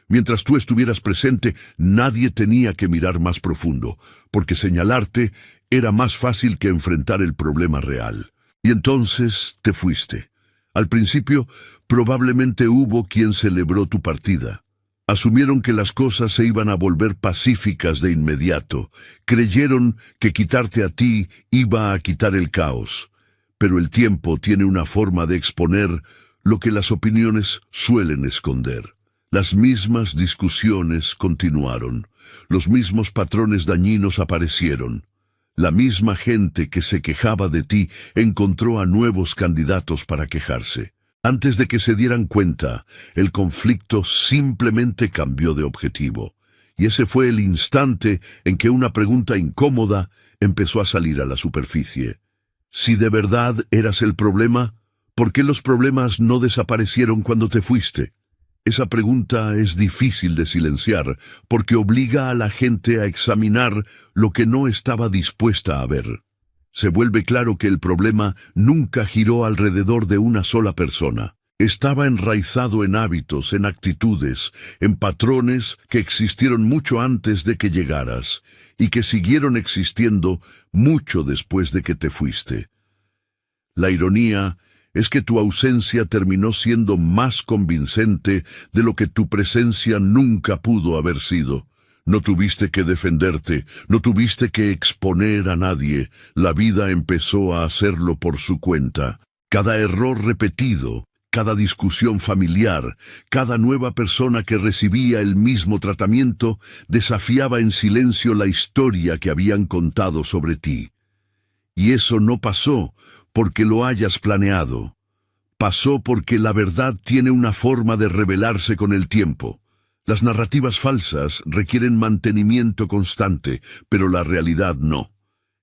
Mientras tú estuvieras presente, nadie tenía que mirar más profundo, porque señalarte era más fácil que enfrentar el problema real. Y entonces te fuiste. Al principio, probablemente hubo quien celebró tu partida. Asumieron que las cosas se iban a volver pacíficas de inmediato. Creyeron que quitarte a ti iba a quitar el caos. Pero el tiempo tiene una forma de exponer lo que las opiniones suelen esconder. Las mismas discusiones continuaron. Los mismos patrones dañinos aparecieron. La misma gente que se quejaba de ti encontró a nuevos candidatos para quejarse. Antes de que se dieran cuenta, el conflicto simplemente cambió de objetivo. Y ese fue el instante en que una pregunta incómoda empezó a salir a la superficie. Si de verdad eras el problema, ¿por qué los problemas no desaparecieron cuando te fuiste? Esa pregunta es difícil de silenciar porque obliga a la gente a examinar lo que no estaba dispuesta a ver. Se vuelve claro que el problema nunca giró alrededor de una sola persona. Estaba enraizado en hábitos, en actitudes, en patrones que existieron mucho antes de que llegaras y que siguieron existiendo mucho después de que te fuiste. La ironía es que tu ausencia terminó siendo más convincente de lo que tu presencia nunca pudo haber sido. No tuviste que defenderte, no tuviste que exponer a nadie. La vida empezó a hacerlo por su cuenta. Cada error repetido, cada discusión familiar, cada nueva persona que recibía el mismo tratamiento, desafiaba en silencio la historia que habían contado sobre ti. Y eso no pasó porque lo hayas planeado. Pasó porque la verdad tiene una forma de revelarse con el tiempo. Las narrativas falsas requieren mantenimiento constante, pero la realidad no.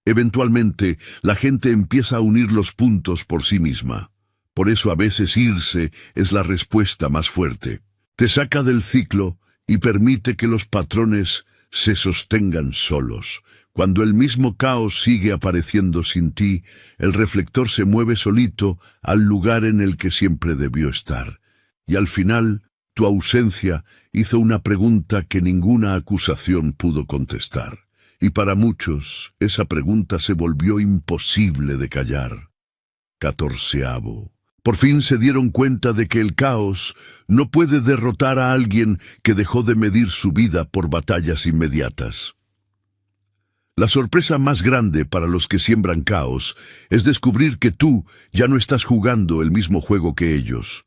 Eventualmente, la gente empieza a unir los puntos por sí misma. Por eso a veces irse es la respuesta más fuerte. Te saca del ciclo y permite que los patrones se sostengan solos. Cuando el mismo caos sigue apareciendo sin ti, el reflector se mueve solito al lugar en el que siempre debió estar. Y al final, tu ausencia hizo una pregunta que ninguna acusación pudo contestar. Y para muchos, esa pregunta se volvió imposible de callar. 14avo. Por fin se dieron cuenta de que el caos no puede derrotar a alguien que dejó de medir su vida por batallas inmediatas. La sorpresa más grande para los que siembran caos es descubrir que tú ya no estás jugando el mismo juego que ellos.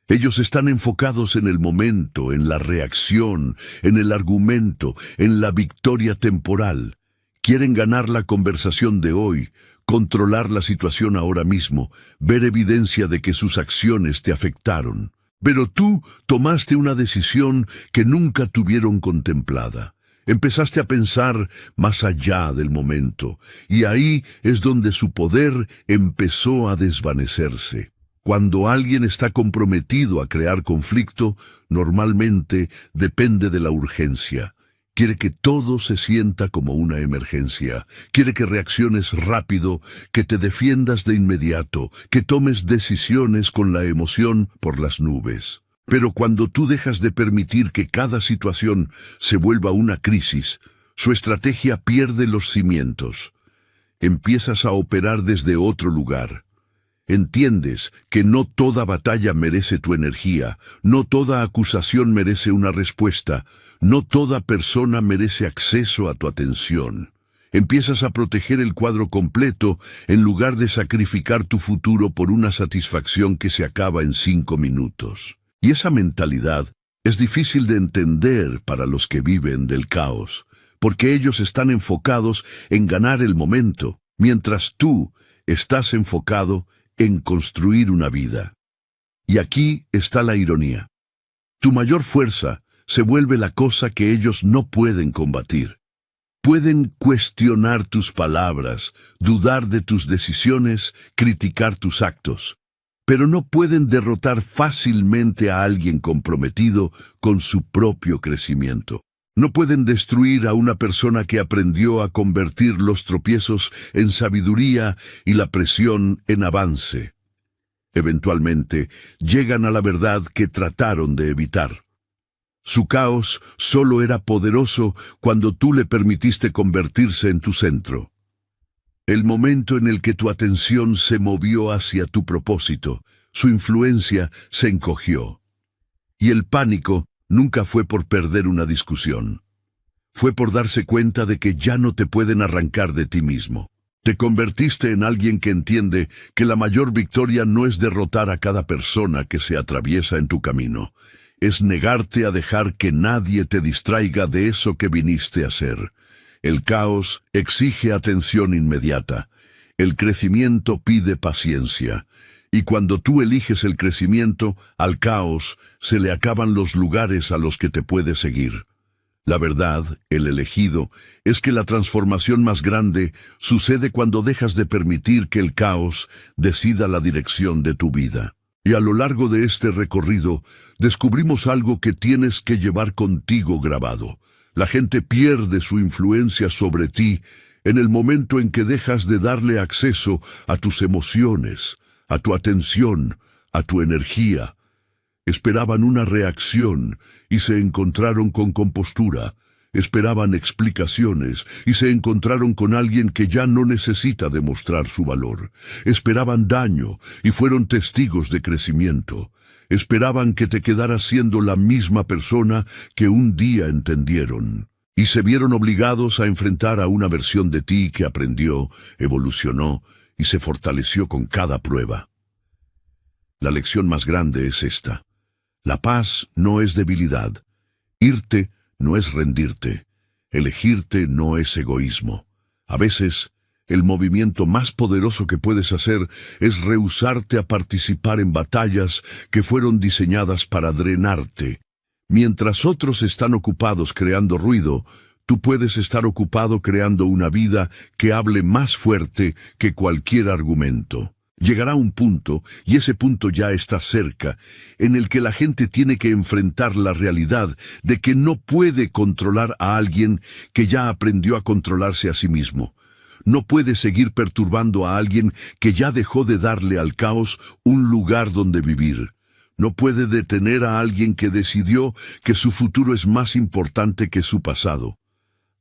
Ellos están enfocados en el momento, en la reacción, en el argumento, en la victoria temporal. Quieren ganar la conversación de hoy, controlar la situación ahora mismo, ver evidencia de que sus acciones te afectaron. Pero tú tomaste una decisión que nunca tuvieron contemplada. Empezaste a pensar más allá del momento, y ahí es donde su poder empezó a desvanecerse. Cuando alguien está comprometido a crear conflicto, normalmente depende de la urgencia. Quiere que todo se sienta como una emergencia. Quiere que reacciones rápido, que te defiendas de inmediato, que tomes decisiones con la emoción por las nubes. Pero cuando tú dejas de permitir que cada situación se vuelva una crisis, su estrategia pierde los cimientos. Empiezas a operar desde otro lugar. Entiendes que no toda batalla merece tu energía, no toda acusación merece una respuesta, no toda persona merece acceso a tu atención. Empiezas a proteger el cuadro completo en lugar de sacrificar tu futuro por una satisfacción que se acaba en 5 minutos. Y esa mentalidad es difícil de entender para los que viven del caos, porque ellos están enfocados en ganar el momento, mientras tú estás enfocado en construir una vida. Y aquí está la ironía. Tu mayor fuerza se vuelve la cosa que ellos no pueden combatir. Pueden cuestionar tus palabras, dudar de tus decisiones, criticar tus actos, pero no pueden derrotar fácilmente a alguien comprometido con su propio crecimiento. No pueden destruir a una persona que aprendió a convertir los tropiezos en sabiduría y la presión en avance. Eventualmente, llegan a la verdad que trataron de evitar. Su caos solo era poderoso cuando tú le permitiste convertirse en tu centro. El momento en el que tu atención se movió hacia tu propósito, su influencia se encogió. Y el pánico nunca fue por perder una discusión. Fue por darse cuenta de que ya no te pueden arrancar de ti mismo. Te convertiste en alguien que entiende que la mayor victoria no es derrotar a cada persona que se atraviesa en tu camino. Es negarte a dejar que nadie te distraiga de eso que viniste a ser. El caos exige atención inmediata. El crecimiento pide paciencia. Y cuando tú eliges el crecimiento, al caos se le acaban los lugares a los que te puede seguir. La verdad, el elegido, es que la transformación más grande sucede cuando dejas de permitir que el caos decida la dirección de tu vida. Y a lo largo de este recorrido, descubrimos algo que tienes que llevar contigo grabado. La gente pierde su influencia sobre ti en el momento en que dejas de darle acceso a tus emociones, a tu atención, a tu energía. Esperaban una reacción y se encontraron con compostura. Esperaban explicaciones y se encontraron con alguien que ya no necesita demostrar su valor. Esperaban daño y fueron testigos de crecimiento. Esperaban que te quedaras siendo la misma persona que un día entendieron. Y se vieron obligados a enfrentar a una versión de ti que aprendió, evolucionó y se fortaleció con cada prueba. La lección más grande es esta. La paz no es debilidad. Irte no es rendirte. Elegirte no es egoísmo. A veces, el movimiento más poderoso que puedes hacer es rehusarte a participar en batallas que fueron diseñadas para drenarte. Mientras otros están ocupados creando ruido, tú puedes estar ocupado creando una vida que hable más fuerte que cualquier argumento. Llegará un punto, y ese punto ya está cerca, en el que la gente tiene que enfrentar la realidad de que no puede controlar a alguien que ya aprendió a controlarse a sí mismo. No puede seguir perturbando a alguien que ya dejó de darle al caos un lugar donde vivir. No puede detener a alguien que decidió que su futuro es más importante que su pasado.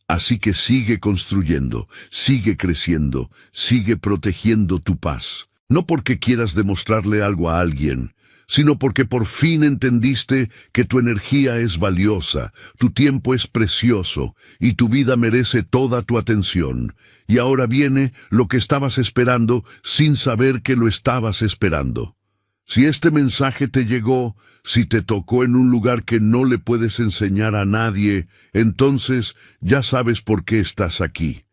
Así que sigue construyendo, sigue creciendo, sigue protegiendo tu paz. No porque quieras demostrarle algo a alguien, sino porque por fin entendiste que tu energía es valiosa, tu tiempo es precioso y tu vida merece toda tu atención. Y ahora viene lo que estabas esperando sin saber que lo estabas esperando. Si este mensaje te llegó, si te tocó en un lugar que no le puedes enseñar a nadie, entonces ya sabes por qué estás aquí.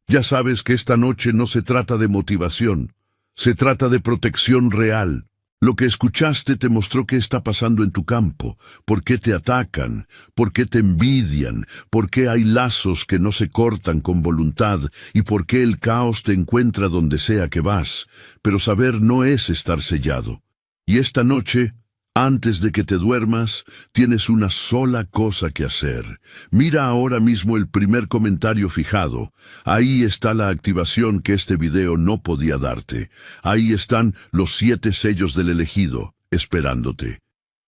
Ya sabes que esta noche no se trata de motivación. Se trata de protección real. Lo que escuchaste te mostró qué está pasando en tu campo, por qué te atacan, por qué te envidian, por qué hay lazos que no se cortan con voluntad y por qué el caos te encuentra donde sea que vas. Pero saber no es estar sellado. Y esta noche, antes de que te duermas, tienes una sola cosa que hacer. Mira ahora mismo el primer comentario fijado. Ahí está la activación que este video no podía darte. Ahí están los 7 sellos del elegido, esperándote.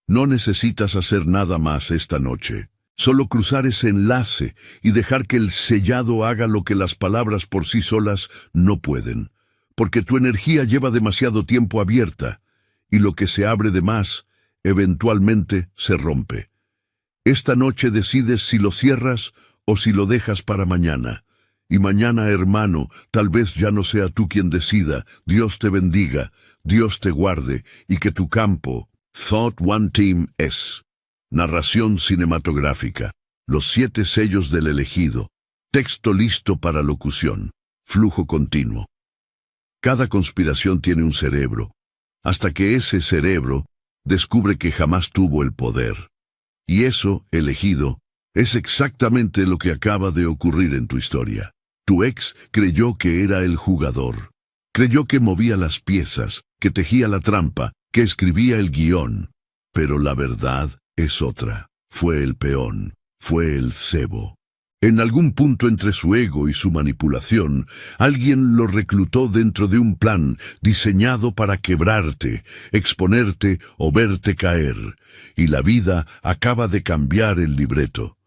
No necesitas hacer nada más esta noche. Solo cruzar ese enlace y dejar que el sellado haga lo que las palabras por sí solas no pueden. Porque tu energía lleva demasiado tiempo abierta, y lo que se abre de más, eventualmente se rompe. Esta noche decides si lo cierras o si lo dejas para mañana. Y mañana, hermano, tal vez ya no sea tú quien decida. Dios te bendiga, Dios te guarde, y que tu campo, Thought One Team, es. Narración cinematográfica. Los 7 sellos del elegido. Texto listo para locución. Flujo continuo. Cada conspiración tiene un cerebro, hasta que ese cerebro descubre que jamás tuvo el poder. Y eso, elegido, es exactamente lo que acaba de ocurrir en tu historia. Tu ex creyó que era el jugador. Creyó que movía las piezas, que tejía la trampa, que escribía el guión. Pero la verdad es otra. Fue el peón, fue el cebo. En algún punto entre su ego y su manipulación, alguien lo reclutó dentro de un plan diseñado para quebrarte, exponerte o verte caer. Y la vida acaba de cambiar el libreto.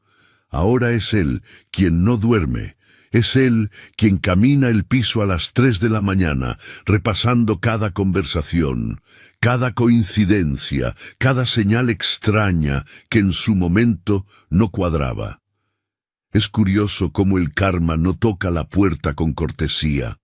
Ahora es él quien no duerme. Es él quien camina el piso a las 3 de la mañana, repasando cada conversación, cada coincidencia, cada señal extraña que en su momento no cuadraba. Es curioso cómo el karma no toca la puerta con cortesía.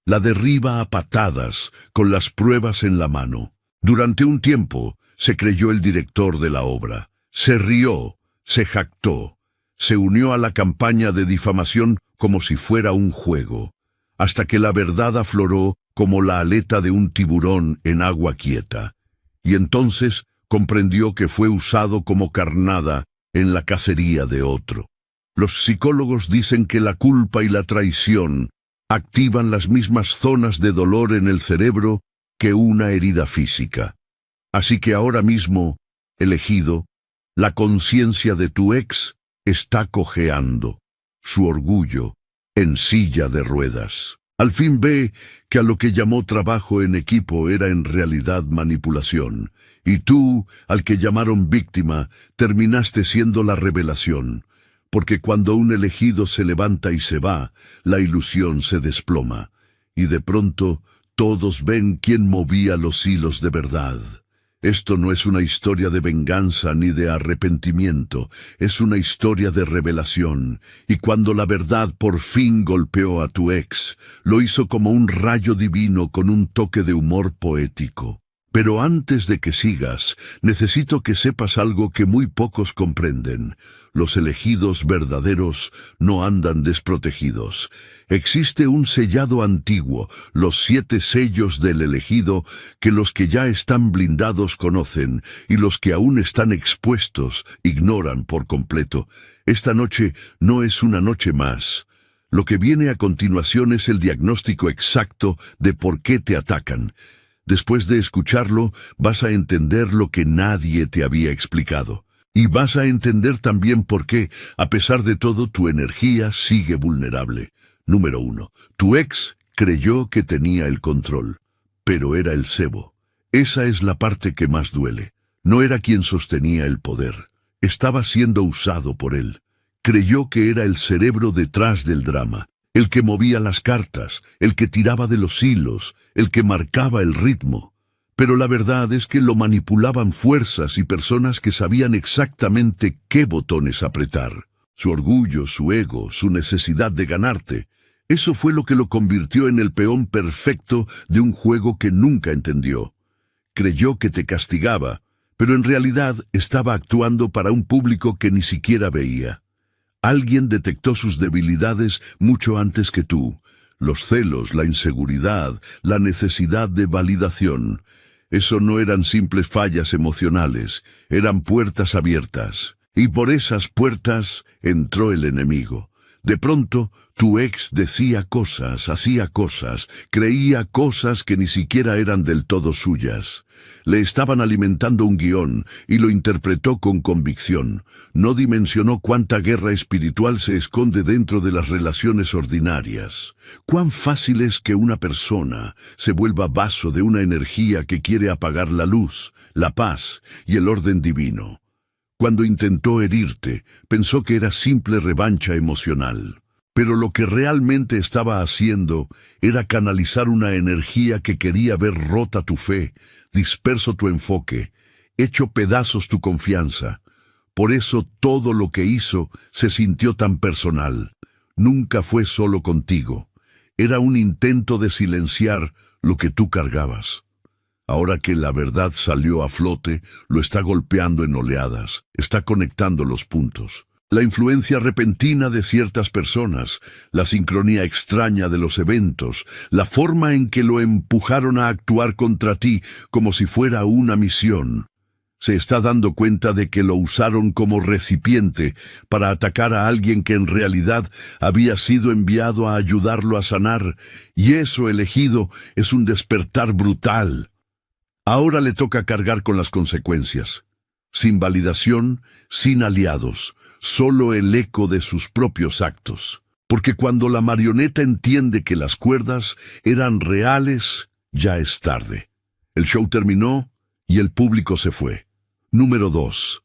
La derriba a patadas, con las pruebas en la mano. Durante un tiempo, se creyó el director de la obra. Se rió, se jactó. Se unió a la campaña de difamación como si fuera un juego, hasta que la verdad afloró como la aleta de un tiburón en agua quieta. Y entonces comprendió que fue usado como carnada en la cacería de otro. Los psicólogos dicen que la culpa y la traición activan las mismas zonas de dolor en el cerebro que una herida física. Así que ahora mismo, elegido, la conciencia de tu ex está cojeando, su orgullo en silla de ruedas. Al fin ve que a lo que llamó trabajo en equipo era en realidad manipulación, y tú, al que llamaron víctima, terminaste siendo la revelación, porque cuando un elegido se levanta y se va, la ilusión se desploma, y de pronto todos ven quién movía los hilos de verdad. Esto no es una historia de venganza ni de arrepentimiento, es una historia de revelación, y cuando la verdad por fin golpeó a tu ex, lo hizo como un rayo divino con un toque de humor poético. Pero antes de que sigas, necesito que sepas algo que muy pocos comprenden. Los elegidos verdaderos no andan desprotegidos. Existe un sellado antiguo, los 7 sellos del elegido, que los que ya están blindados conocen, y los que aún están expuestos ignoran por completo. Esta noche no es una noche más. Lo que viene a continuación es el diagnóstico exacto de por qué te atacan. Después de escucharlo, vas a entender lo que nadie te había explicado. Y vas a entender también por qué, a pesar de todo, tu energía sigue vulnerable. Número 1. Tu ex creyó que tenía el control, pero era el cebo. Esa es la parte que más duele. No era quien sostenía el poder. Estaba siendo usado por él. Creyó que era el cerebro detrás del drama, el que movía las cartas, el que tiraba de los hilos, el que marcaba el ritmo. Pero la verdad es que lo manipulaban fuerzas y personas que sabían exactamente qué botones apretar. Su orgullo, su ego, su necesidad de ganarte. Eso fue lo que lo convirtió en el peón perfecto de un juego que nunca entendió. Creyó que te castigaba, pero en realidad estaba actuando para un público que ni siquiera veía. Alguien detectó sus debilidades mucho antes que tú. Los celos, la inseguridad, la necesidad de validación. Eso no eran simples fallas emocionales, eran puertas abiertas. Y por esas puertas entró el enemigo. De pronto, tu ex decía cosas, hacía cosas, creía cosas que ni siquiera eran del todo suyas. Le estaban alimentando un guión y lo interpretó con convicción. No dimensionó cuánta guerra espiritual se esconde dentro de las relaciones ordinarias. Cuán fácil es que una persona se vuelva vaso de una energía que quiere apagar la luz, la paz y el orden divino. Cuando intentó herirte, pensó que era simple revancha emocional. Pero lo que realmente estaba haciendo era canalizar una energía que quería ver rota tu fe, disperso tu enfoque, hecho pedazos tu confianza. Por eso todo lo que hizo se sintió tan personal. Nunca fue solo contigo. Era un intento de silenciar lo que tú cargabas. Ahora que la verdad salió a flote, lo está golpeando en oleadas, está conectando los puntos. La influencia repentina de ciertas personas, la sincronía extraña de los eventos, la forma en que lo empujaron a actuar contra ti como si fuera una misión. Se está dando cuenta de que lo usaron como recipiente para atacar a alguien que en realidad había sido enviado a ayudarlo a sanar, y eso, elegido, es un despertar brutal. Ahora le toca cargar con las consecuencias. Sin validación, sin aliados, solo el eco de sus propios actos. Porque cuando la marioneta entiende que las cuerdas eran reales, ya es tarde. El show terminó y el público se fue. Número 2.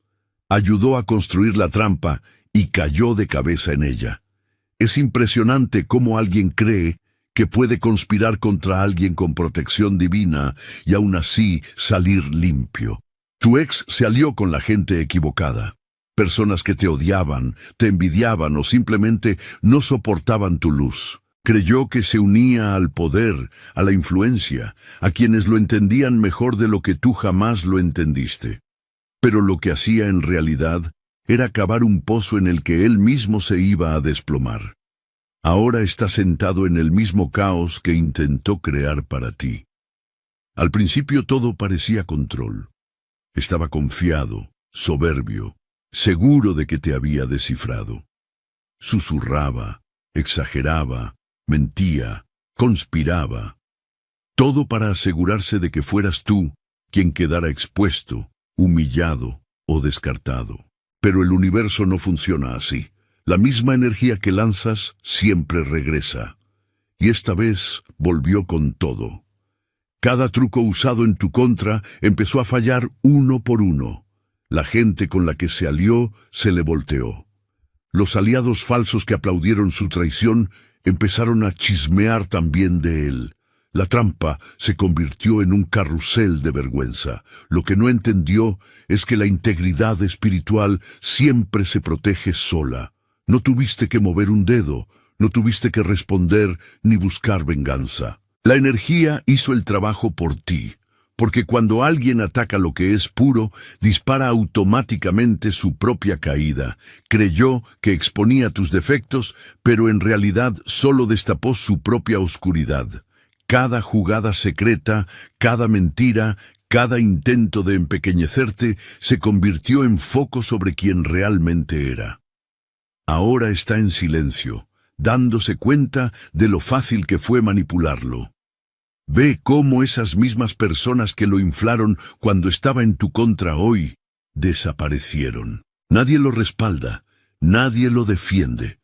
Ayudó a construir la trampa y cayó de cabeza en ella. Es impresionante cómo alguien cree que puede conspirar contra alguien con protección divina y aún así salir limpio. Tu ex se alió con la gente equivocada. Personas que te odiaban, te envidiaban o simplemente no soportaban tu luz. Creyó que se unía al poder, a la influencia, a quienes lo entendían mejor de lo que tú jamás lo entendiste. Pero lo que hacía en realidad era cavar un pozo en el que él mismo se iba a desplomar. Ahora está sentado en el mismo caos que intentó crear para ti. Al principio todo parecía control. Estaba confiado, soberbio, seguro de que te había descifrado. Susurraba, exageraba, mentía, conspiraba. Todo para asegurarse de que fueras tú quien quedara expuesto, humillado o descartado. Pero el universo no funciona así. La misma energía que lanzas siempre regresa. Y esta vez volvió con todo. Cada truco usado en tu contra empezó a fallar uno por uno. La gente con la que se alió se le volteó. Los aliados falsos que aplaudieron su traición empezaron a chismear también de él. La trampa se convirtió en un carrusel de vergüenza. Lo que no entendió es que la integridad espiritual siempre se protege sola. No tuviste que mover un dedo, no tuviste que responder ni buscar venganza. La energía hizo el trabajo por ti, porque cuando alguien ataca lo que es puro, dispara automáticamente su propia caída. Creyó que exponía tus defectos, pero en realidad solo destapó su propia oscuridad. Cada jugada secreta, cada mentira, cada intento de empequeñecerte se convirtió en foco sobre quien realmente era. Ahora está en silencio, dándose cuenta de lo fácil que fue manipularlo. Ve cómo esas mismas personas que lo inflaron cuando estaba en tu contra hoy desaparecieron. Nadie lo respalda, nadie lo defiende.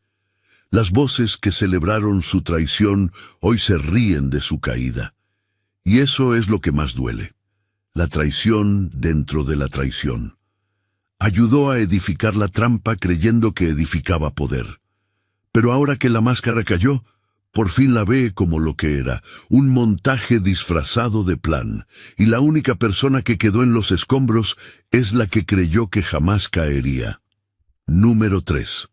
Las voces que celebraron su traición hoy se ríen de su caída. Y eso es lo que más duele. La traición dentro de la traición. Ayudó a edificar la trampa creyendo que edificaba poder. Pero ahora que la máscara cayó, por fin la ve como lo que era, un montaje disfrazado de plan, y la única persona que quedó en los escombros es la que creyó que jamás caería. Número 3.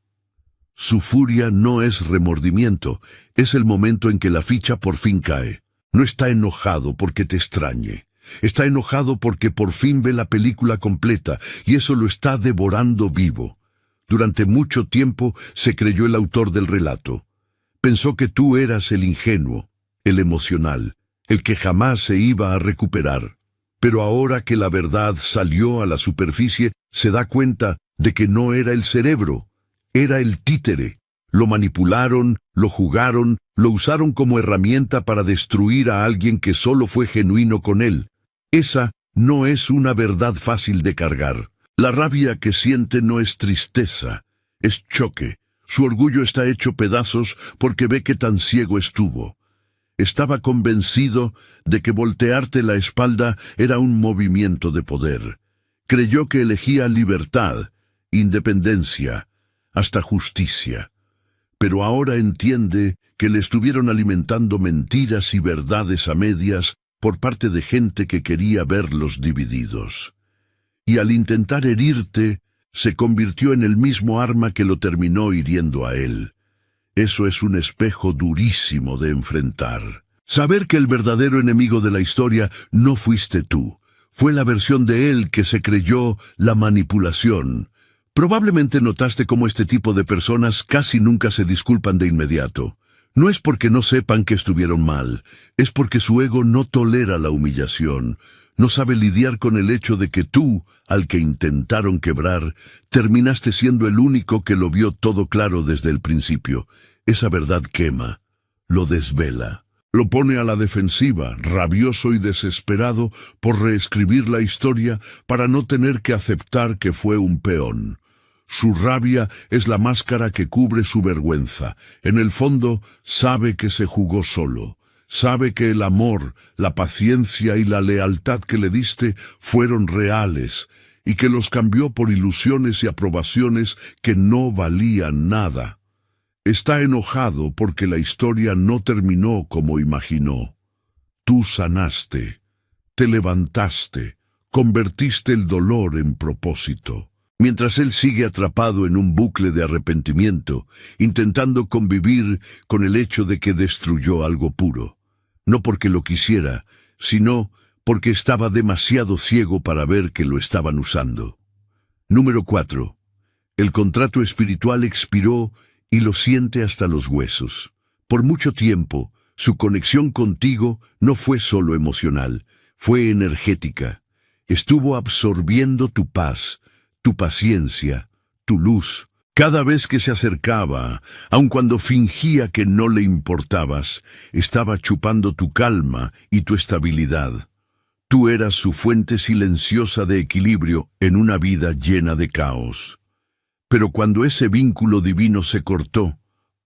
Su furia no es remordimiento, es el momento en que la ficha por fin cae. No está enojado porque te extrañe. Está enojado porque por fin ve la película completa, y eso lo está devorando vivo. Durante mucho tiempo se creyó el autor del relato. Pensó que tú eras el ingenuo, el emocional, el que jamás se iba a recuperar. Pero ahora que la verdad salió a la superficie, se da cuenta de que no era el cerebro, era el títere. Lo manipularon, lo jugaron, lo usaron como herramienta para destruir a alguien que solo fue genuino con él. Esa no es una verdad fácil de cargar. La rabia que siente no es tristeza, es choque. Su orgullo está hecho pedazos porque ve que tan ciego estuvo. Estaba convencido de que voltearte la espalda era un movimiento de poder. Creyó que elegía libertad, independencia, hasta justicia. Pero ahora entiende que le estuvieron alimentando mentiras y verdades a medias por parte de gente que quería verlos divididos. Y al intentar herirte, se convirtió en el mismo arma que lo terminó hiriendo a él. Eso es un espejo durísimo de enfrentar. Saber que el verdadero enemigo de la historia no fuiste tú. Fue la versión de él que se creyó la manipulación. Probablemente notaste cómo este tipo de personas casi nunca se disculpan de inmediato. No es porque no sepan que estuvieron mal, es porque su ego no tolera la humillación. No sabe lidiar con el hecho de que tú, al que intentaron quebrar, terminaste siendo el único que lo vio todo claro desde el principio. Esa verdad quema, lo desvela, lo pone a la defensiva, rabioso y desesperado por reescribir la historia para no tener que aceptar que fue un peón. Su rabia es la máscara que cubre su vergüenza. En el fondo, sabe que se jugó solo. Sabe que el amor, la paciencia y la lealtad que le diste fueron reales y que los cambió por ilusiones y aprobaciones que no valían nada. Está enojado porque la historia no terminó como imaginó. Tú sanaste, te levantaste, convertiste el dolor en propósito. Mientras él sigue atrapado en un bucle de arrepentimiento, intentando convivir con el hecho de que destruyó algo puro. No porque lo quisiera, sino porque estaba demasiado ciego para ver que lo estaban usando. Número 4. El contrato espiritual expiró y lo siente hasta los huesos. Por mucho tiempo, su conexión contigo no fue solo emocional, fue energética. Estuvo absorbiendo tu paz, tu paciencia, tu luz. Cada vez que se acercaba, aun cuando fingía que no le importabas, estaba chupando tu calma y tu estabilidad. Tú eras su fuente silenciosa de equilibrio en una vida llena de caos. Pero cuando ese vínculo divino se cortó,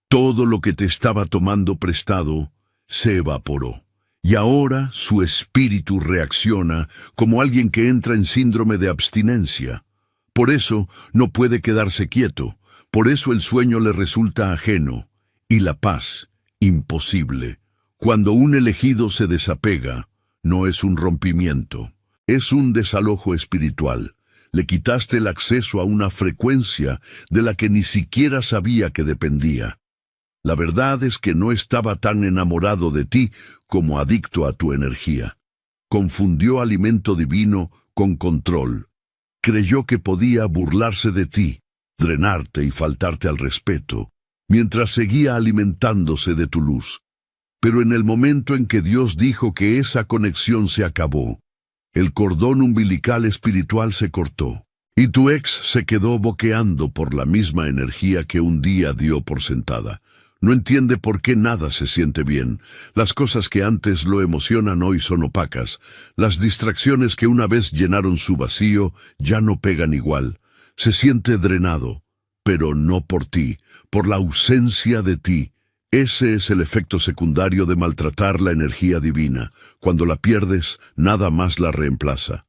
todo lo que te estaba tomando prestado se evaporó. Y ahora su espíritu reacciona como alguien que entra en síndrome de abstinencia. Por eso no puede quedarse quieto, por eso el sueño le resulta ajeno, y la paz imposible. Cuando un elegido se desapega, no es un rompimiento, es un desalojo espiritual. Le quitaste el acceso a una frecuencia de la que ni siquiera sabía que dependía. La verdad es que no estaba tan enamorado de ti como adicto a tu energía. Confundió alimento divino con control. Creyó que podía burlarse de ti, drenarte y faltarte al respeto, mientras seguía alimentándose de tu luz. Pero en el momento en que Dios dijo que esa conexión se acabó, el cordón umbilical espiritual se cortó, y tu ex se quedó boqueando por la misma energía que un día dio por sentada. No entiende por qué nada se siente bien. Las cosas que antes lo emocionan hoy son opacas. Las distracciones que una vez llenaron su vacío ya no pegan igual. Se siente drenado, pero no por ti, por la ausencia de ti. Ese es el efecto secundario de maltratar la energía divina. Cuando la pierdes, nada más la reemplaza.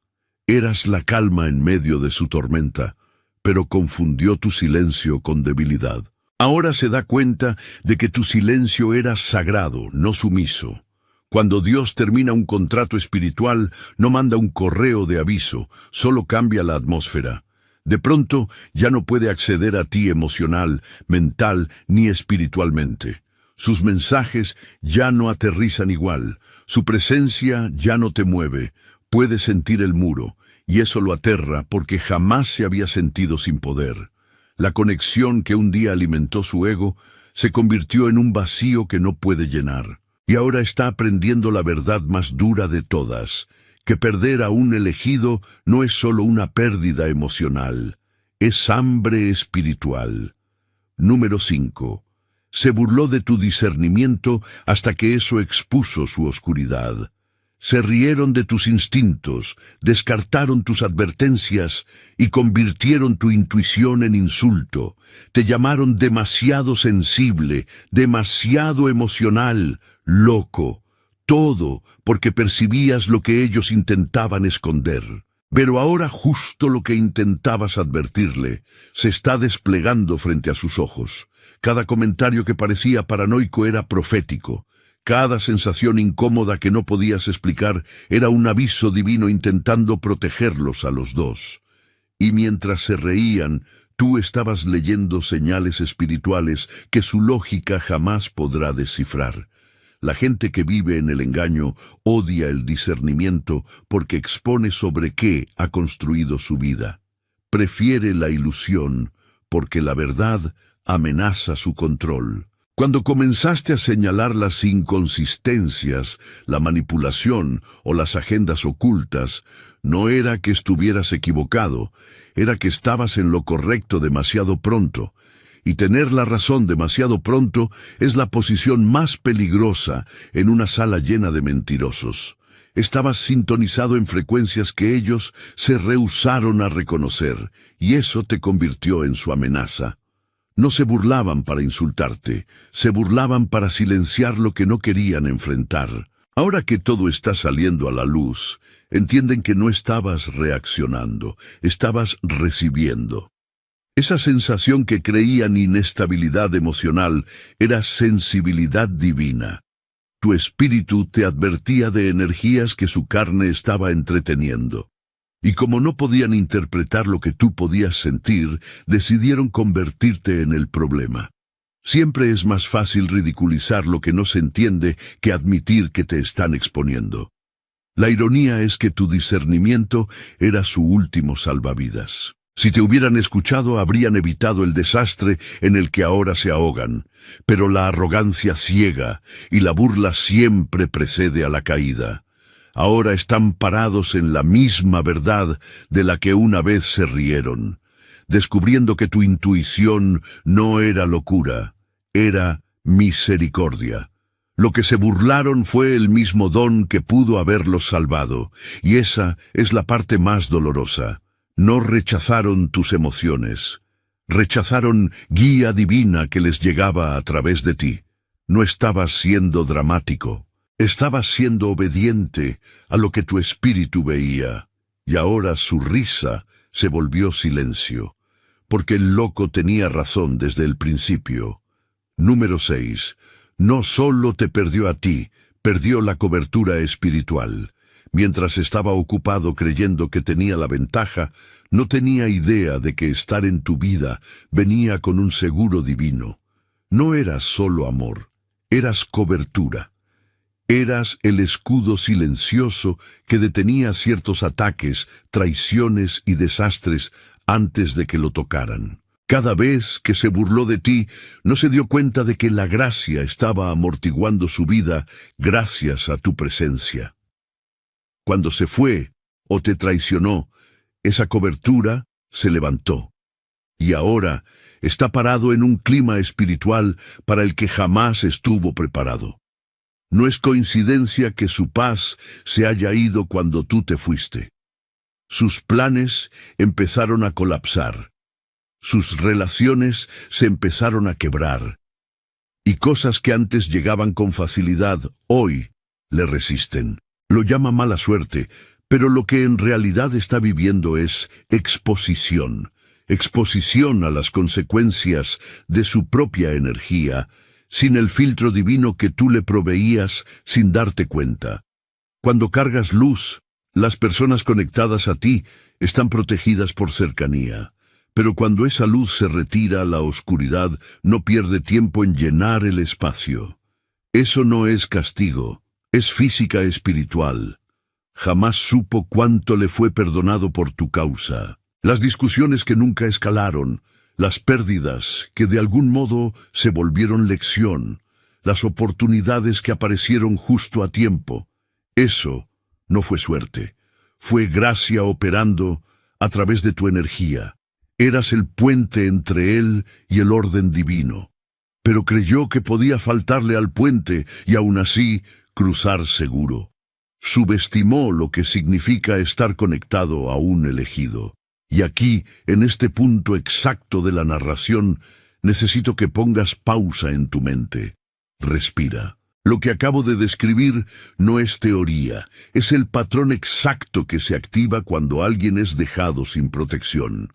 Eras la calma en medio de su tormenta, pero confundió tu silencio con debilidad. Ahora se da cuenta de que tu silencio era sagrado, no sumiso. Cuando Dios termina un contrato espiritual, no manda un correo de aviso, solo cambia la atmósfera. De pronto, ya no puede acceder a ti emocional, mental ni espiritualmente. Sus mensajes ya no aterrizan igual, su presencia ya no te mueve, puede sentir el muro, y eso lo aterra porque jamás se había sentido sin poder. La conexión que un día alimentó su ego se convirtió en un vacío que no puede llenar, y ahora está aprendiendo la verdad más dura de todas, que perder a un elegido no es solo una pérdida emocional, es hambre espiritual. Número 5. Se burló de tu discernimiento hasta que eso expuso su oscuridad. Se rieron de tus instintos, descartaron tus advertencias y convirtieron tu intuición en insulto. Te llamaron demasiado sensible, demasiado emocional, loco. Todo porque percibías lo que ellos intentaban esconder. Pero ahora justo lo que intentabas advertirle se está desplegando frente a sus ojos. Cada comentario que parecía paranoico era profético. Cada sensación incómoda que no podías explicar era un aviso divino intentando protegerlos a los dos. Y mientras se reían, tú estabas leyendo señales espirituales que su lógica jamás podrá descifrar. La gente que vive en el engaño odia el discernimiento porque expone sobre qué ha construido su vida. Prefiere la ilusión porque la verdad amenaza su control. Cuando comenzaste a señalar las inconsistencias, la manipulación o las agendas ocultas, no era que estuvieras equivocado, era que estabas en lo correcto demasiado pronto. Y tener la razón demasiado pronto es la posición más peligrosa en una sala llena de mentirosos. Estabas sintonizado en frecuencias que ellos se rehusaron a reconocer, y eso te convirtió en su amenaza. No se burlaban para insultarte, se burlaban para silenciar lo que no querían enfrentar. Ahora que todo está saliendo a la luz, entienden que no estabas reaccionando, estabas recibiendo. Esa sensación que creían inestabilidad emocional era sensibilidad divina. Tu espíritu te advertía de energías que su carne estaba entreteniendo. Y como no podían interpretar lo que tú podías sentir, decidieron convertirte en el problema. Siempre es más fácil ridiculizar lo que no se entiende que admitir que te están exponiendo. La ironía es que tu discernimiento era su último salvavidas. Si te hubieran escuchado, habrían evitado el desastre en el que ahora se ahogan. Pero la arrogancia ciega y la burla siempre precede a la caída. Ahora están parados en la misma verdad de la que una vez se rieron, descubriendo que tu intuición no era locura, era misericordia. Lo que se burlaron fue el mismo don que pudo haberlos salvado, y esa es la parte más dolorosa. No rechazaron tus emociones. Rechazaron guía divina que les llegaba a través de ti. No estabas siendo dramático. Estabas siendo obediente a lo que tu espíritu veía. Y ahora su risa se volvió silencio, porque el loco tenía razón desde el principio. Número 6. No solo te perdió a ti, perdió la cobertura espiritual. Mientras estaba ocupado creyendo que tenía la ventaja, no tenía idea de que estar en tu vida venía con un seguro divino. No eras solo amor, eras cobertura. Eras el escudo silencioso que detenía ciertos ataques, traiciones y desastres antes de que lo tocaran. Cada vez que se burló de ti, no se dio cuenta de que la gracia estaba amortiguando su vida gracias a tu presencia. Cuando se fue o te traicionó, esa cobertura se levantó. Y ahora está parado en un clima espiritual para el que jamás estuvo preparado. No es coincidencia que su paz se haya ido cuando tú te fuiste. Sus planes empezaron a colapsar. Sus relaciones se empezaron a quebrar. Y cosas que antes llegaban con facilidad, hoy le resisten. Lo llama mala suerte, pero lo que en realidad está viviendo es exposición. Exposición a las consecuencias de su propia energía, sin el filtro divino que tú le proveías sin darte cuenta. Cuando cargas luz, las personas conectadas a ti están protegidas por cercanía. Pero cuando esa luz se retira, la oscuridad no pierde tiempo en llenar el espacio. Eso no es castigo, es física espiritual. Jamás supo cuánto le fue perdonado por tu causa. Las discusiones que nunca escalaron, las pérdidas que de algún modo se volvieron lección, las oportunidades que aparecieron justo a tiempo. Eso no fue suerte, fue gracia operando a través de tu energía. Eras el puente entre él y el orden divino. Pero creyó que podía faltarle al puente y aún así cruzar seguro. Subestimó lo que significa estar conectado a un elegido. Y aquí, en este punto exacto de la narración, necesito que pongas pausa en tu mente. Respira. Lo que acabo de describir no es teoría, es el patrón exacto que se activa cuando alguien es dejado sin protección.